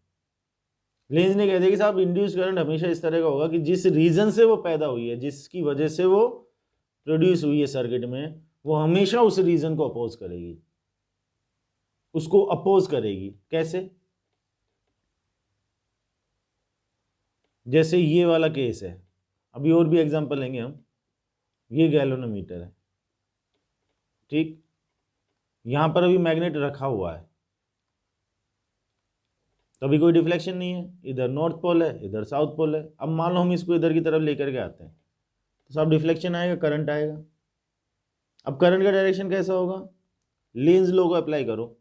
लेंज ने कह दिया कि साहब इंड्यूस करंट हमेशा इस तरह का होगा कि जिस रीजन से वो पैदा हुई है, जिसकी वजह से वो प्रोड्यूस हुई है सर्किट में, वो हमेशा उस रीजन को अपोज करेगी, उसको अपोज करेगी। कैसे? जैसे ये वाला केस है, अभी और भी एग्जांपल लेंगे हम। ये गैल्वेनोमीटर है, ठीक, यहां पर अभी मैग्नेट रखा हुआ है, तो अभी कोई डिफ्लेक्शन नहीं है, इधर नॉर्थ पोल है इधर साउथ पोल है। अब मान लो हम इसको इधर की तरफ लेकर के आते हैं तो सब डिफ्लेक्शन आएगा, करंट आएगा। अब करंट का डायरेक्शन कैसा होगा? लेंज लॉ को अप्लाई करो।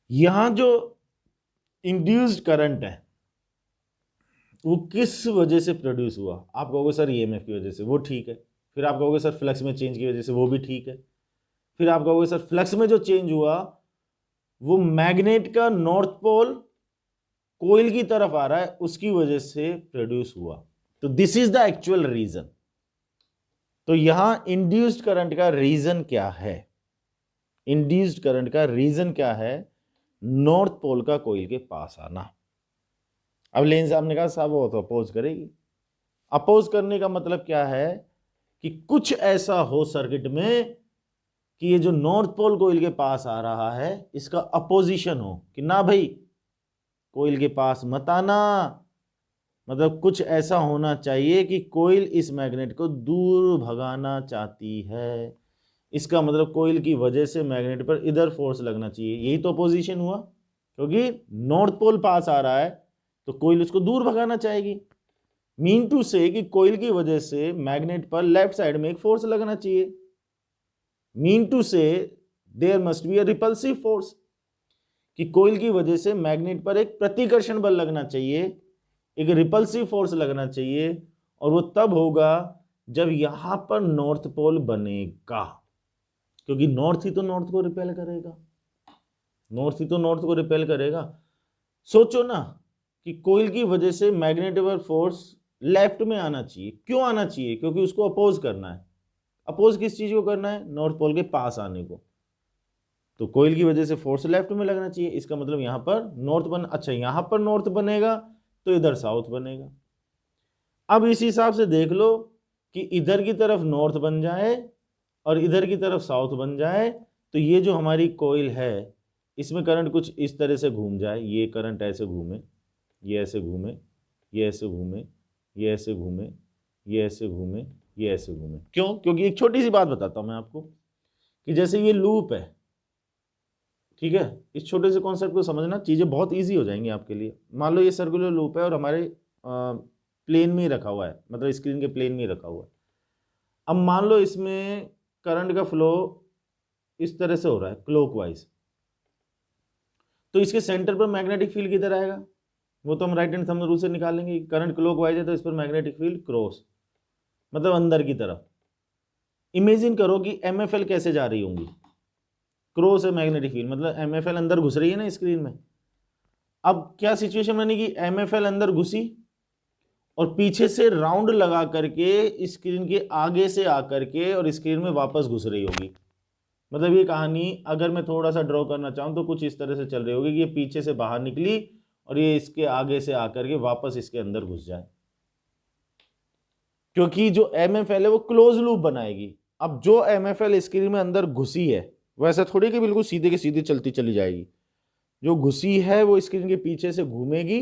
यहां जो इंड्यूस्ड करंट है वो किस वजह से प्रोड्यूस हुआ? आप कहोगे सर ईएमएफ की वजह से, वो ठीक है। फिर आप कहोगे सर फ्लक्स में चेंज की वजह से, वो भी ठीक है। फिर आप कहोगे सर फ्लक्स में जो चेंज हुआ वो मैग्नेट का नॉर्थ पोल कोइल की तरफ आ रहा है, उसकी वजह से प्रोड्यूस हुआ। तो this is the actual reason. तो यहां इंड्यूस्ड करंट का रीजन क्या है? इंड्यूस्ड करंट का रीजन क्या है? नॉर्थ पोल का कोइल के पास आना। अब लेंज साहब ने कहा साहब वो तो अपोज करेगी। अपोज करने का मतलब क्या है कि कुछ ऐसा हो सर्किट में कि ये जो नॉर्थ पोल कोइल के पास आ रहा है इसका अपोजिशन हो, कि ना भाई कोइल के पास मत आना, मतलब कुछ ऐसा होना चाहिए कि कोइल इस मैग्नेट को दूर भगाना चाहती है। इसका मतलब कोइल की वजह से मैग्नेट पर इधर फोर्स लगना चाहिए, यही तो अपोजिशन हुआ, क्योंकि नॉर्थ पोल पास आ रहा है तो कोइल उसको दूर भगाना चाहेगी। मीन टू से कि कोइल की वजह से मैग्नेट पर लेफ्ट साइड में एक फोर्स लगना चाहिए। Mean to say there must be a repulsive force, कि कोइल की वजह से मैग्नेट पर एक प्रतिकर्षण बल लगना चाहिए, एक रिपल्सिव फोर्स लगना चाहिए, और वो तब होगा जब यहां पर नॉर्थ पोल बनेगा, क्योंकि नॉर्थ ही तो नॉर्थ को रिपेल करेगा, नॉर्थ ही तो नॉर्थ को रिपेल करेगा। सोचो ना कि कोइल की वजह से मैग्नेट पर फोर्स लेफ्ट में आना चाहिए, क्यों आना चाहिए? क्योंकि उसको अपोज करना है। अपोज किस चीज को करना है? नॉर्थ पोल के पास आने को। तो कोइल की वजह से फोर्स लेफ्ट में लगना चाहिए, इसका मतलब यहां पर नॉर्थ बन, अच्छा यहां पर नॉर्थ बनेगा तो इधर साउथ बनेगा। अब इस हिसाब से देख लो कि इधर की तरफ नॉर्थ बन जाए और इधर की तरफ साउथ बन जाए, तो ये जो हमारी कोइल है इसमें करंट कुछ इस तरह से घूम जाए, ये करंट ऐसे घूमे, ये ऐसे घूमे, ये ऐसे घूमे, ये ऐसे घूमे, ये ऐसे घूमे, ये ऐसे घूमे। क्यों? क्योंकि एक छोटी सी बात बताता हूं मैं आपको, कि जैसे ये लूप है, ठीक है, इस छोटे से कॉन्सेप्ट को समझना, चीजें बहुत इजी हो जाएंगी आपके लिए। मान लो ये सर्कुलर लूप है और हमारे प्लेन में ही रखा हुआ है, मतलब स्क्रीन के प्लेन में ही रखा हुआ है। अब मान लो इसमें करंट का फ्लो इस तरह से हो रहा है क्लॉकवाइज, तो इसके सेंटर पर मैग्नेटिक फील्ड किधर आएगा? वो तो हम राइट हैंड थंब रूल से निकालेंगे। करंट क्लॉकवाइज है तो इस पर मैग्नेटिक फील्ड क्रॉस, मतलब अंदर की तरफ। इमेजिन करो कि एमएफएल कैसे जा रही होंगी, क्रॉस है मैग्नेटिक फील्ड, मतलब एमएफएल अंदर घुस रही है ना स्क्रीन में। अब क्या सिचुएशन बनेगी? एमएफएल अंदर घुसी और पीछे से राउंड लगा करके स्क्रीन के आगे से आकर के और स्क्रीन में वापस घुस रही होगी। मतलब ये कहानी अगर मैं थोड़ा सा ड्रॉ करना चाहूं तो कुछ इस तरह से चल रही होगी कि ये पीछे से बाहर निकली और ये इसके आगे से आकर के वापस इसके अंदर घुस जाए, क्योंकि जो एमएफएल है वो क्लोज लूप बनाएगी। अब जो एमएफएल स्क्रीन में अंदर घुसी है वैसा थोड़ी कि बिल्कुल सीधे के सीधे चलती चली जाएगी। जो घुसी है वो स्क्रीन के पीछे से घूमेगी,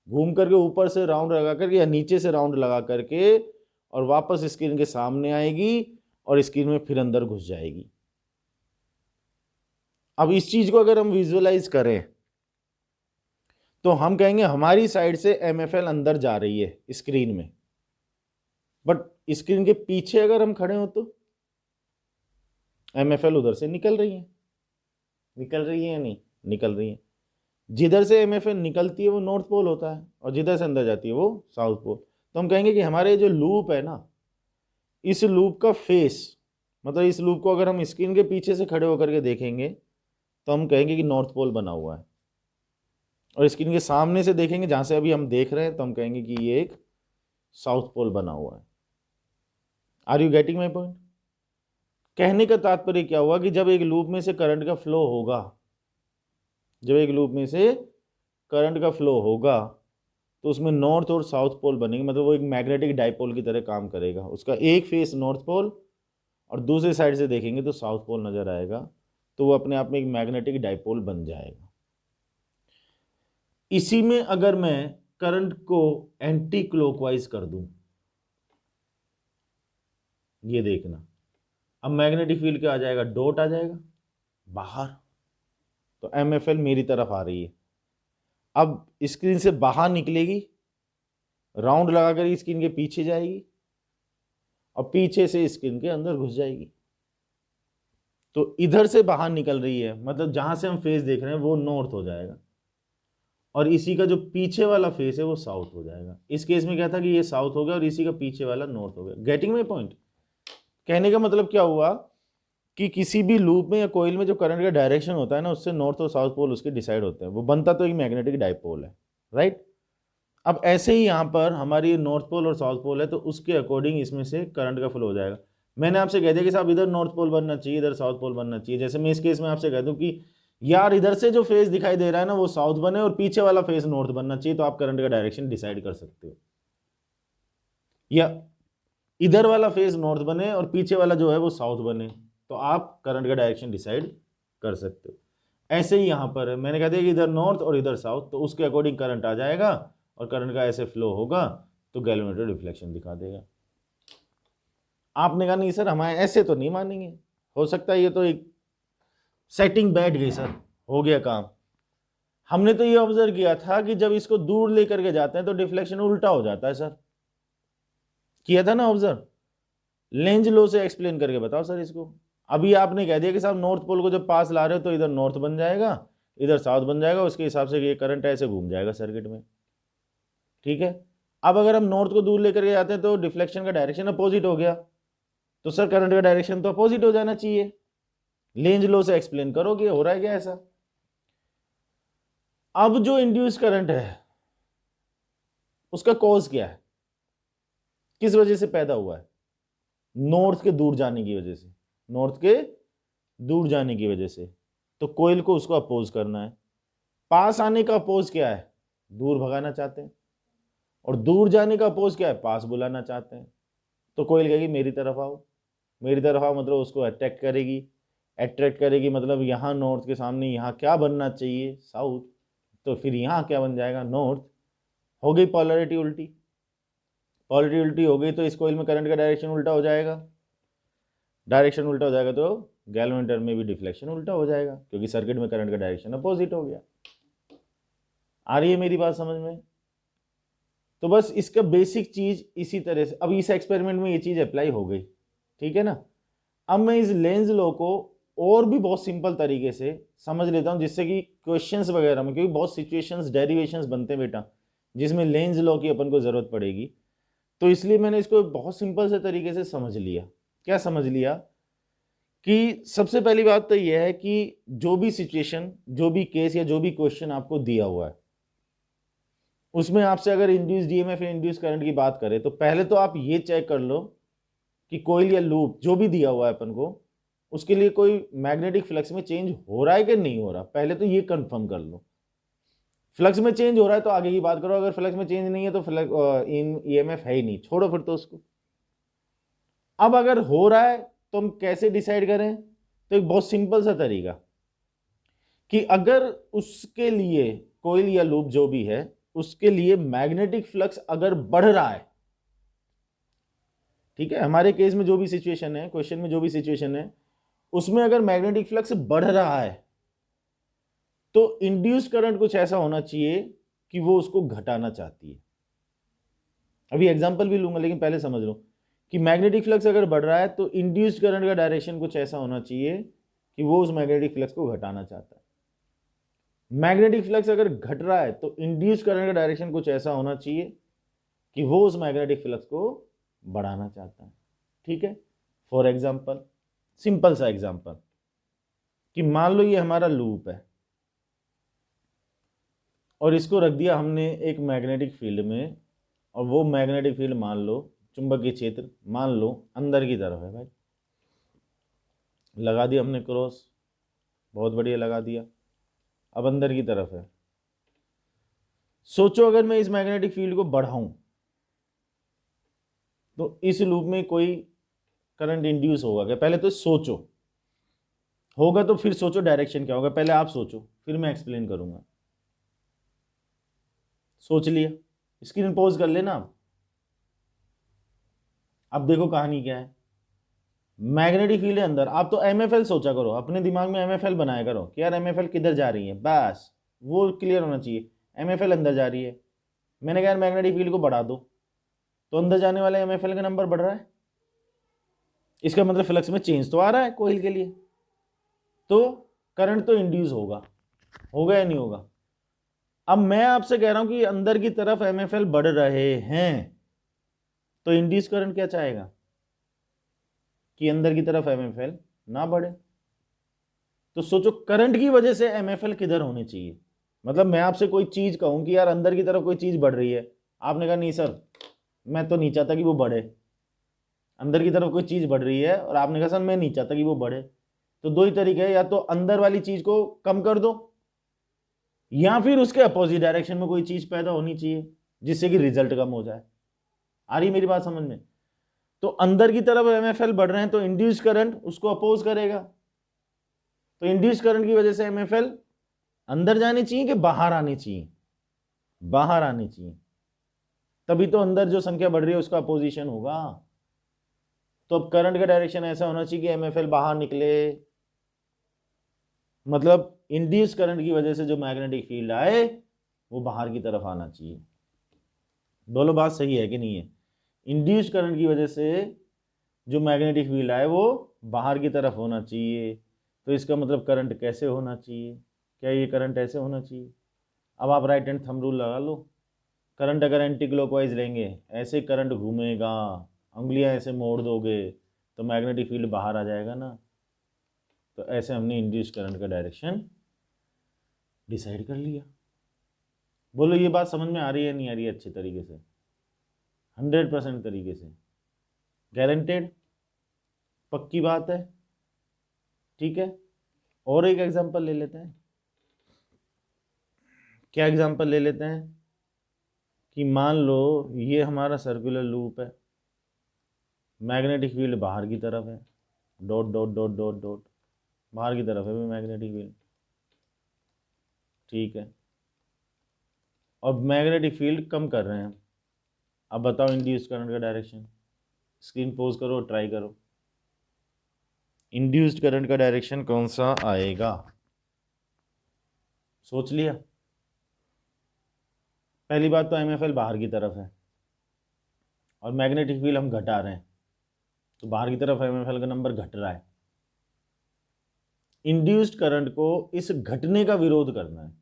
घूम करके ऊपर से राउंड लगा करके या नीचे से राउंड लगा करके और वापस स्क्रीन के सामने आएगी और स्क्रीन में फिर अंदर घुस जाएगी। अब इस चीज को अगर हम विजुअलाइज करें तो हम कहेंगे हमारी साइड से एमएफएल अंदर जा रही है स्क्रीन में, बट स्क्रीन के पीछे अगर हम खड़े हो तो एमएफएल उधर से निकल रही है, निकल रही है या नहीं? निकल रही है। जिधर से एमएफएल निकलती है वो नॉर्थ पोल होता है और जिधर से अंदर जाती है वो साउथ पोल। तो हम कहेंगे कि हमारे जो लूप है ना, इस लूप का फेस, मतलब इस लूप को अगर हम स्क्रीन के पीछे से खड़े होकर के देखेंगे तो हम कहेंगे कि नॉर्थ पोल बना हुआ है, और स्क्रीन के सामने से देखेंगे जहां से अभी हम देख रहे हैं तो हम कहेंगे कि ये एक साउथ पोल बना हुआ है। Are you getting my point? कहने का तात्पर्य क्या हुआ कि जब एक लूप में से करंट का फ्लो होगा, जब एक लूप में से करंट का फ्लो होगा तो उसमें नॉर्थ और साउथ पोल बनेंगे, मतलब वो एक मैग्नेटिक डाइपोल की तरह काम करेगा। उसका एक फेस नॉर्थ पोल और दूसरे साइड से देखेंगे तो साउथ पोल नजर आएगा, तो वो अपने आप में एक मैग्नेटिक डाइपोल बन जाएगा। इसी में अगर मैं करंट को एंटी क्लॉकवाइज कर दूं, ये देखना, अब मैग्नेटिक फील्ड क्या आ जाएगा? डॉट आ जाएगा बाहर, तो एमएफएल मेरी तरफ आ रही है। अब स्क्रीन से बाहर निकलेगी, राउंड लगाकर स्क्रीन के पीछे जाएगी और पीछे से स्क्रीन के अंदर घुस जाएगी। तो इधर से बाहर निकल रही है, मतलब जहां से हम फेस देख रहे हैं वो नॉर्थ हो जाएगा और इसी का जो पीछे वाला फेस है वो साउथ हो जाएगा। इस केस में क्या था कि ये साउथ हो गया और इसी का पीछे वाला नॉर्थ हो गया। Getting my point? कहने का मतलब क्या हुआ कि किसी भी लूप में या कोइल में जो करंट का डायरेक्शन होता है ना, उससे नॉर्थ और साउथ पोल उसके डिसाइड होते हैं, वो बनता तो एक मैग्नेटिक डाइपोल है, राइट। अब ऐसे ही यहाँ पर हमारी नॉर्थ पोल और साउथ पोल है तो उसके अकॉर्डिंग इसमें से करंट का फ्लो हो जाएगा। मैंने आपसे कह दिया कि साहब इधर नॉर्थ पोल बनना चाहिए, इधर साउथ पोल बनना चाहिए। जैसे मैं इस केस में आपसे कह दूं कि यार इधर से जो फेस दिखाई दे रहा है ना वो साउथ बने और पीछे वाला फेस नॉर्थ बनना चाहिए, तो आप करंट का डायरेक्शन डिसाइड कर सकते हो। या इधर वाला फेज नॉर्थ बने और पीछे वाला जो है वो साउथ बने, तो आप करंट का डायरेक्शन डिसाइड कर सकते हो। ऐसे ही यहाँ पर है, मैंने कहा दिया कि इधर नॉर्थ और इधर साउथ, तो उसके अकॉर्डिंग करंट आ जाएगा और करंट का ऐसे फ्लो होगा तो गैल्वेनोमीटर रिफ्लेक्शन दिखा देगा। आपने कहा नहीं सर हमारे ऐसे तो नहीं मानेंगे, हो सकता है ये तो एक सेटिंग बैठ गई सर, हो गया काम। हमने तो ये ऑब्जर्व किया था कि जब इसको दूर लेकर के जाते हैं तो डिफ्लेक्शन उल्टा हो जाता है सर, किया था ना ऑब्जर्व। लेंज लॉ से एक्सप्लेन करके बताओ सर इसको। अभी आपने कह दिया कि साहब नॉर्थ पोल को जब पास ला रहे हो तो इधर नॉर्थ बन जाएगा, इधर साउथ बन जाएगा, उसके हिसाब से ये करंट ऐसे घूम जाएगा सर्किट में, ठीक है। अब अगर हम नॉर्थ को दूर लेकर के जाते हैं तो डिफ्लेक्शन का डायरेक्शन अपोजिट हो गया, तो सर करंट का डायरेक्शन तो अपोजिट हो जाना चाहिए। लेंज लॉ से एक्सप्लेन करोगे हो रहा है क्या ऐसा। अब जो इंड्यूस करंट है उसका कॉज क्या है, किस वजह से पैदा हुआ है, नॉर्थ के दूर जाने की वजह से, नॉर्थ के दूर जाने की वजह से। तो कोयल को उसको अपोज करना है। पास आने का अपोज क्या है, दूर भगाना चाहते हैं, और दूर जाने का अपोज क्या है, पास बुलाना चाहते हैं। तो कोयल कहेगी मेरी तरफ आओ, मेरी तरफ आओ मतलब उसको अट्रैक्ट करेगी, अट्रैक्ट करेगी मतलब यहाँ नॉर्थ के सामने यहाँ क्या बनना चाहिए, साउथ, तो फिर यहाँ क्या बन जाएगा, नॉर्थ। हो गई पोलैरिटी उल्टी, पोलैरिटी उल्टी हो गई तो इस कोयल में करंट का डायरेक्शन उल्टा हो जाएगा, डायरेक्शन उल्टा हो जाएगा तो गैल्वेनोमीटर में भी डिफ्लेक्शन उल्टा हो जाएगा, क्योंकि सर्किट में करंट का डायरेक्शन अपोजिट हो गया। आ रही है मेरी बात समझ में। तो बस इसका बेसिक चीज इसी तरह से, अब इस एक्सपेरिमेंट में ये चीज अप्लाई हो गई, ठीक है ना। अब मैं इस लेंज लॉ को और भी बहुत सिंपल तरीके से समझ लेता हूं, जिससे कि क्वेश्चंस वगैरह में, क्योंकि बहुत सिचुएशंस डेरिवेशंस बनते हैं बेटा जिसमें लेंज लॉ की अपन को जरूरत पड़ेगी, तो इसलिए मैंने इसको बहुत सिंपल से तरीके से समझ लिया। क्या समझ लिया कि सबसे पहली बात तो यह है कि जो भी सिचुएशन, जो भी केस या जो भी क्वेश्चन आपको दिया हुआ है उसमें आपसे अगर इंड्यूस डीएमएफ या इंड्यूस करंट की बात करें, तो पहले तो आप ये चेक कर लो कि कोयल या लूप जो भी दिया हुआ है अपन को, उसके लिए कोई मैग्नेटिक फ्लक्स में चेंज हो रहा है कि नहीं हो रहा, पहले तो ये कंफर्म कर लो। फ्लक्स में चेंज हो रहा है तो आगे की बात करो, अगर फ्लक्स में चेंज नहीं है तो फ्लक्स ईएमएफ है ही नहीं, छोड़ो फिर तो उसको। अब अगर हो रहा है तो हम कैसे डिसाइड करें, तो एक बहुत सिंपल सा तरीका कि अगर उसके लिए कोयल या लूप जो भी है उसके लिए मैग्नेटिक फ्लक्स अगर बढ़ रहा है, ठीक है, हमारे केस में जो भी सिचुएशन है, क्वेश्चन में जो भी सिचुएशन है उसमें अगर मैग्नेटिक फ्लक्स बढ़ रहा है तो इंड्यूस करंट कुछ ऐसा होना चाहिए कि वो उसको घटाना चाहती है। अभी एग्जांपल भी लूंगा लेकिन पहले समझ लो कि मैग्नेटिक फ्लक्स अगर बढ़ रहा है तो इंड्यूस्ड करंट का डायरेक्शन कुछ ऐसा होना चाहिए कि वो उस मैग्नेटिक फ्लक्स को घटाना चाहता है। मैग्नेटिक फ्लक्स अगर घट रहा है तो इंड्यूस्ड करंट का डायरेक्शन कुछ ऐसा होना चाहिए कि वो उस मैग्नेटिक फ्लक्स को बढ़ाना चाहता है, ठीक है। फॉर एग्जांपल, सिंपल सा एग्जांपल कि मान लो ये हमारा लूप है और इसको रख दिया हमने एक मैग्नेटिक फील्ड में, और वो मैग्नेटिक फील्ड मान लो चुंबकीय क्षेत्र मान लो अंदर की तरफ है भाई, लगा दिया हमने क्रॉस, बहुत बढ़िया लगा दिया, अब अंदर की तरफ है। सोचो अगर मैं इस मैग्नेटिक फील्ड को बढ़ाऊं तो इस लूप में कोई करंट इंड्यूस होगा क्या, पहले तो सोचो, होगा तो फिर सोचो डायरेक्शन क्या होगा, पहले आप सोचो फिर मैं एक्सप्लेन करूंगा। सोच लिया, स्क्रीन पॉज कर लेना आप। अब देखो कहानी क्या है, मैग्नेटिक फील्ड है अंदर, आप तो एमएफएल सोचा करो, अपने दिमाग में एमएफएल बनाया करो कि यार एमएफएल किधर जा रही है, बस वो क्लियर होना चाहिए, एमएफएल अंदर जा रही है। मैंने कहा यार मैग्नेटिक फील्ड को बढ़ा दो, तो अंदर जाने वाले एमएफएल का नंबर बढ़ रहा है, इसका मतलब फ्लक्स में चेंज तो आ रहा है कोइल के लिए, तो करंट तो इंड्यूस होगा या नहीं होगा। अब मैं आपसे कह रहा हूं कि अंदर की तरफ एमएफएल बढ़ रहे हैं तो इंड्यूस करंट क्या चाहेगा कि अंदर की तरफ एमएफएल ना बढ़े। तो सोचो करंट की वजह से एमएफएल किधर होने चाहिए, मतलब मैं आपसे कोई चीज कहूं कि यार अंदर की तरफ कोई चीज बढ़ रही है, आपने कहा नहीं सर मैं तो नहीं चाहता कि वो बढ़े, अंदर की तरफ कोई चीज बढ़ रही है और आपने कहा सर मैं नहीं चाहता कि वो बढ़े, तो दो ही तरीके हैं, या तो अंदर वाली चीज को कम कर दो या फिर उसके अपोजिट डायरेक्शन में कोई चीज पैदा होनी चाहिए जिससे कि रिजल्ट कम हो जाए। आ रही मेरी बात समझ में? तो अंदर की तरफ MFL बढ़ रहे हैं तो इंड्यूस करंट उसको अपोज करेगा, तो इंड्यूस करंट की वजह से MFL अंदर जाने चाहिए कि बाहर आने चाहिए? बाहर आने चाहिए, तभी तो अंदर जो संख्या बढ़ रही है उसका अपोजिशन होगा। तो अब करंट का डायरेक्शन ऐसा होना चाहिए कि MFL बाहर निकले, मतलब इंड्यूस करंट की वजह से जो मैग्नेटिक फील्ड आए वो बाहर की तरफ आना चाहिए। बोलो बात सही है कि नहीं है? इंड्यूस करंट की वजह से जो मैग्नेटिक फील्ड आए वो बाहर की तरफ होना चाहिए। तो इसका मतलब करंट कैसे होना चाहिए? क्या ये करंट ऐसे होना चाहिए? अब आप राइट हैंड थंब रूल लगा लो। करंट अगर एंटी क्लॉकवाइज लेंगे, ऐसे करंट घूमेगा, उंगलियां ऐसे मोड़ दोगे तो मैग्नेटिक फील्ड बाहर आ जाएगा ना। तो ऐसे हमने इंड्यूस करंट का डायरेक्शन डिसाइड कर लिया। बोलो ये बात समझ में आ रही है नहीं आ रही है? अच्छे तरीके से, 100% तरीके से, गारंटेड, पक्की बात है, ठीक है। और एक एग्जांपल ले लेते हैं। क्या एग्जांपल ले लेते हैं कि मान लो ये हमारा सर्कुलर लूप है, मैग्नेटिक फील्ड बाहर की तरफ है, dot dot dot dot dot, बाहर की तरफ है मैग्नेटिक फील्ड, ठीक है। और मैग्नेटिक फील्ड कम कर रहे हैं। अब बताओ इंड्यूस करंट का डायरेक्शन। स्क्रीन पोज करो, ट्राई करो, इंड्यूस्ड करंट का डायरेक्शन कौन सा आएगा? सोच लिया? पहली बात तो MFL बाहर की तरफ है और मैग्नेटिक फील्ड हम घटा रहे हैं, तो बाहर की तरफ MFL का नंबर घट रहा है। इंड्यूस्ड करंट को इस घटने का विरोध करना है।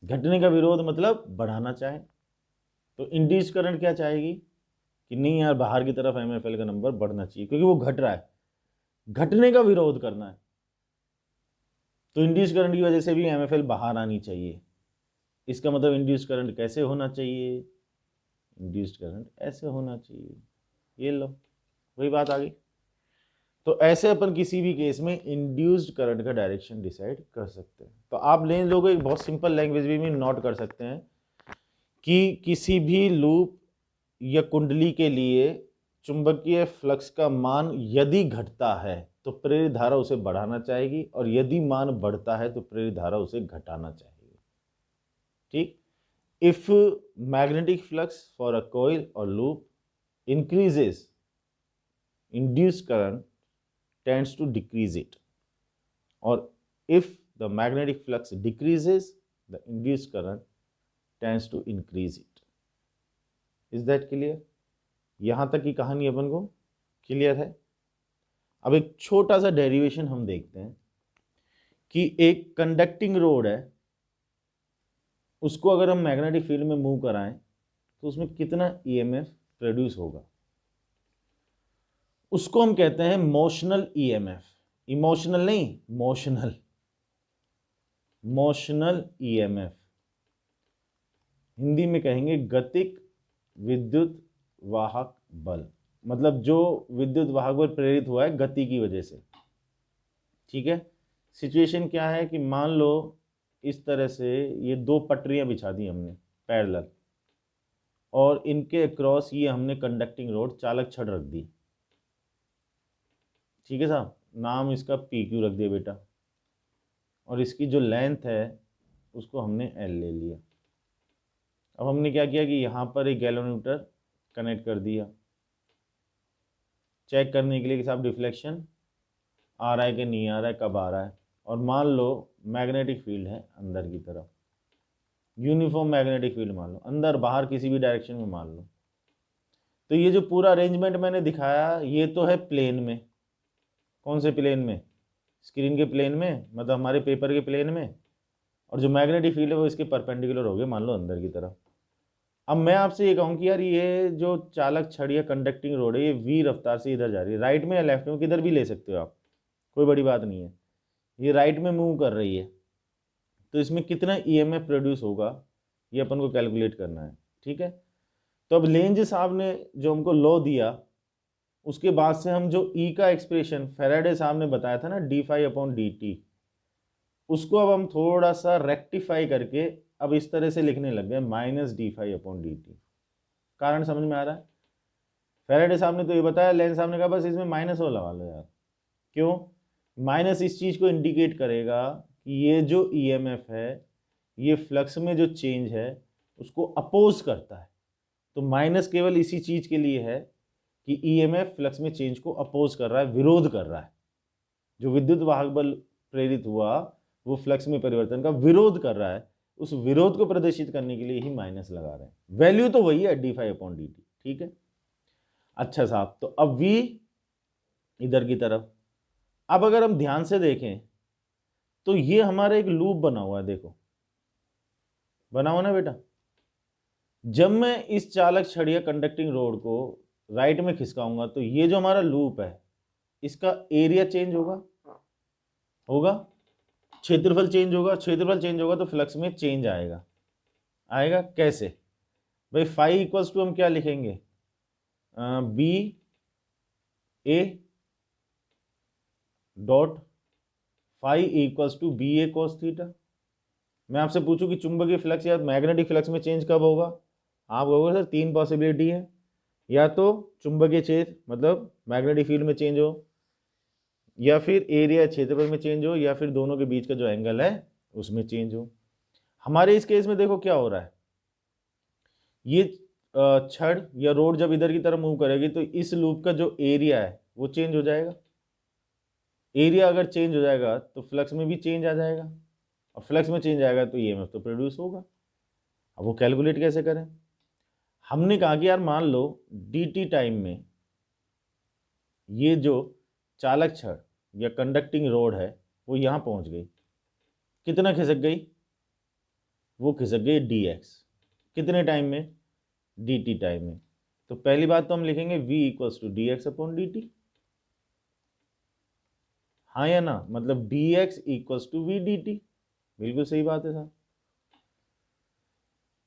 घटने का विरोध मतलब बढ़ाना चाहे, तो इंड्यूस्ड करंट क्या चाहेगी कि नहीं यार बाहर की तरफ MFL का नंबर बढ़ना चाहिए क्योंकि वो घट रहा है, घटने का विरोध करना है। तो इंड्यूस्ड करंट की वजह से भी MFL बाहर आनी चाहिए। इसका मतलब इंड्यूस्ड करंट कैसे होना चाहिए? इंड्यूस्ड करंट ऐसे होना चाहिए। ये लो, वही बात आ गई। तो ऐसे अपन किसी भी केस में इंड्यूस्ड करंट का डायरेक्शन डिसाइड कर सकते हैं। तो आप ले लोग एक बहुत सिंपल लैंग्वेज में नोट कर सकते हैं कि किसी भी लूप या कुंडली के लिए चुंबकीय फ्लक्स का मान यदि घटता है तो प्रेरित धारा उसे बढ़ाना चाहेगी, और यदि मान बढ़ता है तो प्रेरित धारा उसे घटाना चाहेगी, ठीक। If magnetic flux for a coil और loop increases, induced current tends to decrease it, or if the magnetic flux decreases, the induced current tends to increase it. Is that clear? यहाँ तक की कहानी अपन को क्लियर है। अब एक छोटा सा डेरिवेशन हम देखते हैं कि एक कंडक्टिंग रोड है, उसको अगर हम मैग्नेटिक फील्ड में मूव कराएं तो उसमें कितना EMF प्रोड्यूस होगा, उसको हम कहते हैं मोशनल EMF। इमोशनल नहीं, मोशनल, मोशनल EMF, हिंदी में कहेंगे गतिक विद्युत वाहक बल, मतलब जो विद्युत वाहक बल प्रेरित हुआ है गति की वजह से, ठीक है। सिचुएशन क्या है कि मान लो इस तरह से ये दो पटरियां बिछा दी हमने पैरेलल, और इनके अक्रॉस ये हमने कंडक्टिंग रोड चालक छड़ रख दी, ठीक है साहब, नाम इसका PQ रख दिया बेटा, और इसकी जो लेंथ है उसको हमने L ले लिया। अब हमने क्या किया कि यहाँ पर एक गैल्वेनोमीटर कनेक्ट कर दिया, चेक करने के लिए कि साहब डिफ्लेक्शन आ रहा है कि नहीं आ रहा है, कब आ रहा है। और मान लो मैग्नेटिक फील्ड है अंदर की तरफ, यूनिफॉर्म मैग्नेटिक फील्ड मान लो, अंदर बाहर किसी भी डायरेक्शन में मान लो। तो ये जो पूरा अरेंजमेंट मैंने दिखाया ये तो है प्लेन में। कौन से प्लेन में? स्क्रीन के प्लेन में, मतलब हमारे पेपर के प्लेन में। और जो मैग्नेटिक फील्ड है वो इसके परपेंडिकुलर हो गए मान लो अंदर की तरफ। अब मैं आपसे ये कहूँ कि यार ये जो चालक छड़ या कंडक्टिंग रोड है ये V रफ्तार से इधर जा रही है, राइट में या लेफ्ट में, किधर भी ले सकते हो आप, कोई बड़ी बात नहीं है। ये राइट में मूव कर रही है, तो इसमें कितना EMF प्रोड्यूस होगा ये अपन को कैलकुलेट करना है, ठीक है। तो अब लेंज साहब ने जो हमको लॉ दिया उसके बाद से हम जो E का एक्सप्रेशन फैराडे साहब ने बताया था ना d∅/dt, उसको अब हम थोड़ा सा रेक्टिफाई करके अब इस तरह से लिखने लग गए -d∅/dt। कारण समझ में आ रहा है? फैराडे साहब ने तो ये बताया, लेंज साहब ने कहा बस इसमें माइनस वो लगा लो यार। क्यों? माइनस इस चीज को इंडिकेट करेगा कि ये जो ईएमएफ है ये फ्लक्स में जो चेंज है उसको अपोज करता है। तो माइनस केवल इसी चीज के लिए है कि ईएमएफ फ्लक्स में चेंज को अपोज कर रहा है, विरोध कर रहा है। जो विद्युत वाहक बल प्रेरित हुआ वो फ्लक्स में परिवर्तन का विरोध कर रहा है, उस विरोध को प्रदर्शित करने के लिए ही माइनस लगा रहे हैं। वैल्यू तो वही है d∅/dt, ठीक है। अच्छा साहब, तो अब v इधर की तरफ, अब अगर हम ध्यान से देखें तो ये हमारा एक लूप बना हुआ है, देखो बना हुआ ना बेटा। जब मैं इस चालक छड़ या कंडक्टिंग रोड को राइट में खिसकाऊंगा तो ये जो हमारा लूप है इसका एरिया चेंज होगा, होगा, क्षेत्रफल चेंज होगा, क्षेत्रफल चेंज होगा तो फ्लक्स में चेंज आएगा। आएगा कैसे भाई? फाई इक्वल्स टू हम क्या लिखेंगे? B A dot phi equals to B A cos theta. मैं आपसे पूछूं कि चुंबकीय फ्लक्स या मैग्नेटिक फ्लक्स में चेंज कब होगा? आप कहोगे सर तीन पॉसिबिलिटी है, या तो चुंबकीय क्षेत्र मतलब मैग्नेटिक फील्ड में चेंज हो, या फिर एरिया क्षेत्रफल में चेंज हो, या फिर दोनों के बीच का जो एंगल है उसमें चेंज हो। हमारे इस केस में देखो क्या हो रहा है, ये छड़ या रोड जब इधर की तरफ मूव करेगी तो इस लूप का जो एरिया है वो चेंज हो जाएगा। एरिया अगर चेंज हो जाएगा तो फ्लक्स में भी चेंज आ जाएगा, और फ्लक्स में चेंज आएगा तो ईएमएफ तो प्रोड्यूस होगा। अब वो कैलकुलेट कैसे करें? हमने कहा कि यार मान लो dt टाइम में ये जो चालक छड़ या कंडक्टिंग रोड है वो यहाँ पहुँच गई, कितना खिसक गई? वो खिसक गई dx। कितने टाइम में? dt टाइम में। तो पहली बात तो हम लिखेंगे v इक्वल्स टू dx/dt, हाँ या ना? मतलब dx equals to v dt। बिल्कुल सही बात है साहब।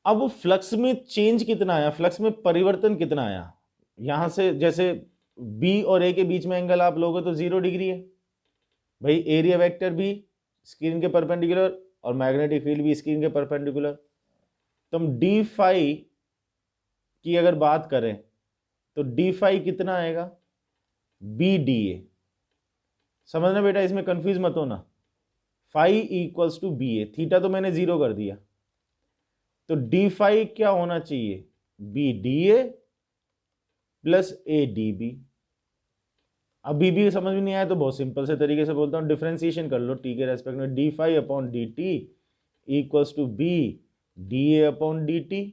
अब वो फ्लक्स में चेंज कितना आया, फ्लक्स में परिवर्तन कितना आया? यहां से जैसे b और a के बीच में एंगल आप लोगे तो 0 डिग्री है भाई, एरिया वेक्टर भी स्क्रीन के परपेंडिकुलर और मैग्नेटिक फील्ड भी स्क्रीन के परपेंडिकुलर। तो हम डी फाई की अगर बात करें तो डी फाई कितना आएगा? B d a. समझना बेटा, इसमें कंफ्यूज मत होना। Phi equals to B a, theta तो मैंने 0 कर दिया, तो डी फाई क्या होना चाहिए? B d a plus a d b. अब भी समझ में नहीं आया तो बहुत सिंपल से तरीके से बोलता हूँ, डिफरेंशिएशन कर लो टी के रेस्पेक्ट में। D phi upon d t equals to b d a upon d t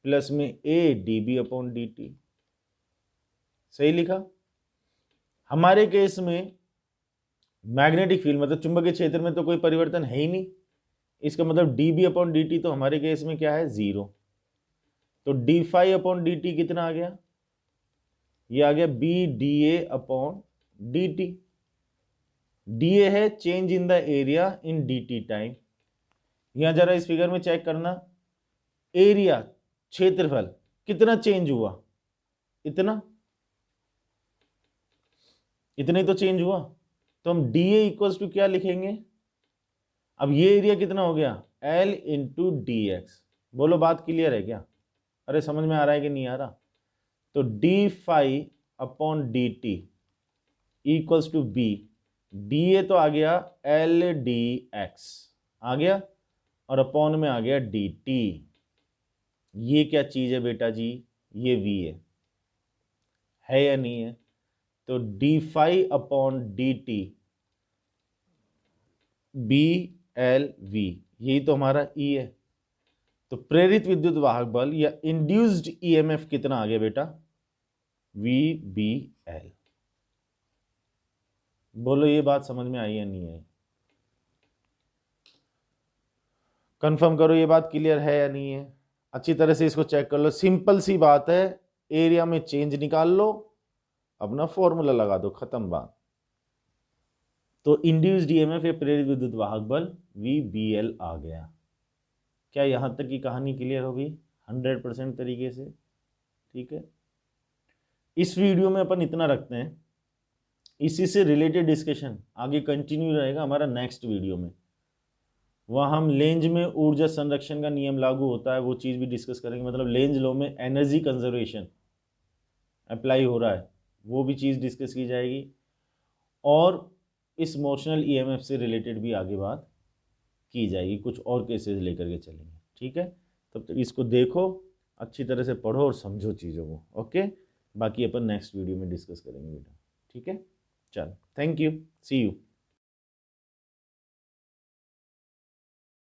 plus में a d b upon d t. सही लिखा? हमारे केस में मैग्नेटिक फील्ड मतलब चुंबकीय क्षेत्र में तो कोई परिवर्तन है ही नहीं, इसका मतलब d b upon d t तो हमारे केस में क्या है? 0। तो d phi upon d t कितना आ गया? ये आ गया b d a upon d t. D a है change in the area in d t time. यहां जरा इस फिगर में चेक करना, एरिया क्षेत्रफल कितना चेंज हुआ? इतना, इतना ही तो चेंज हुआ। तो हम डी ए इक्वल्स टू क्या लिखेंगे? अब ये एरिया कितना हो गया? L into D x. बोलो बात क्लियर है क्या? अरे समझ में आ रहा है कि नहीं आ रहा? तो d phi upon d t equals to b, d a तो आ गया एल डी एक्स आ गया, और अपॉन में आ गया डी टी। ये क्या चीज है बेटा जी? ये वी है या नहीं है? तो d phi upon d t b l v, यही तो हमारा ई है। तो प्रेरित विद्युत वाहक बल या इंड्यूस्ड ईएमएफ कितना आ गया बेटा? V b l. बोलो ये बात समझ में आई या नहीं है? कंफर्म करो ये बात क्लियर है या नहीं है? अच्छी तरह से इसको चेक कर लो, सिंपल सी बात है, एरिया में चेंज निकाल लो, अपना फॉर्मूला लगा दो, खत्म बात। तो इंड्यूस्ड ईएमएफ या प्रेरित विद्युत वाहक बल वी बी एल आ गया। क्या यहां तक की कहानी क्लियर होगी? 100% तरीके से, ठीक है। इस वीडियो में अपन इतना रखते हैं, इसी से रिलेटेड डिस्कशन आगे कंटिन्यू रहेगा हमारा नेक्स्ट वीडियो में। वहाँ हम लेंज में ऊर्जा संरक्षण का नियम लागू होता है, वो चीज़ भी डिस्कस करेंगे। मतलब लेंज लॉ में एनर्जी कंजर्वेशन अप्लाई हो रहा है, वो भी चीज़ डिस्कस की जाएगी। और इस मोशनल ईएमएफ से रिलेटेड भी आगे बात की जाएगी, कुछ और केसेस लेकर के चलेंगे। ठीक है, तब तक इसको देखो, अच्छी तरह से पढ़ो और समझो चीज़ों को। ओके, बाकी अपन नेक्स्ट वीडियो में डिस्कस करेंगे बेटा। ठीक है, चल, थैंक यू, सी यू।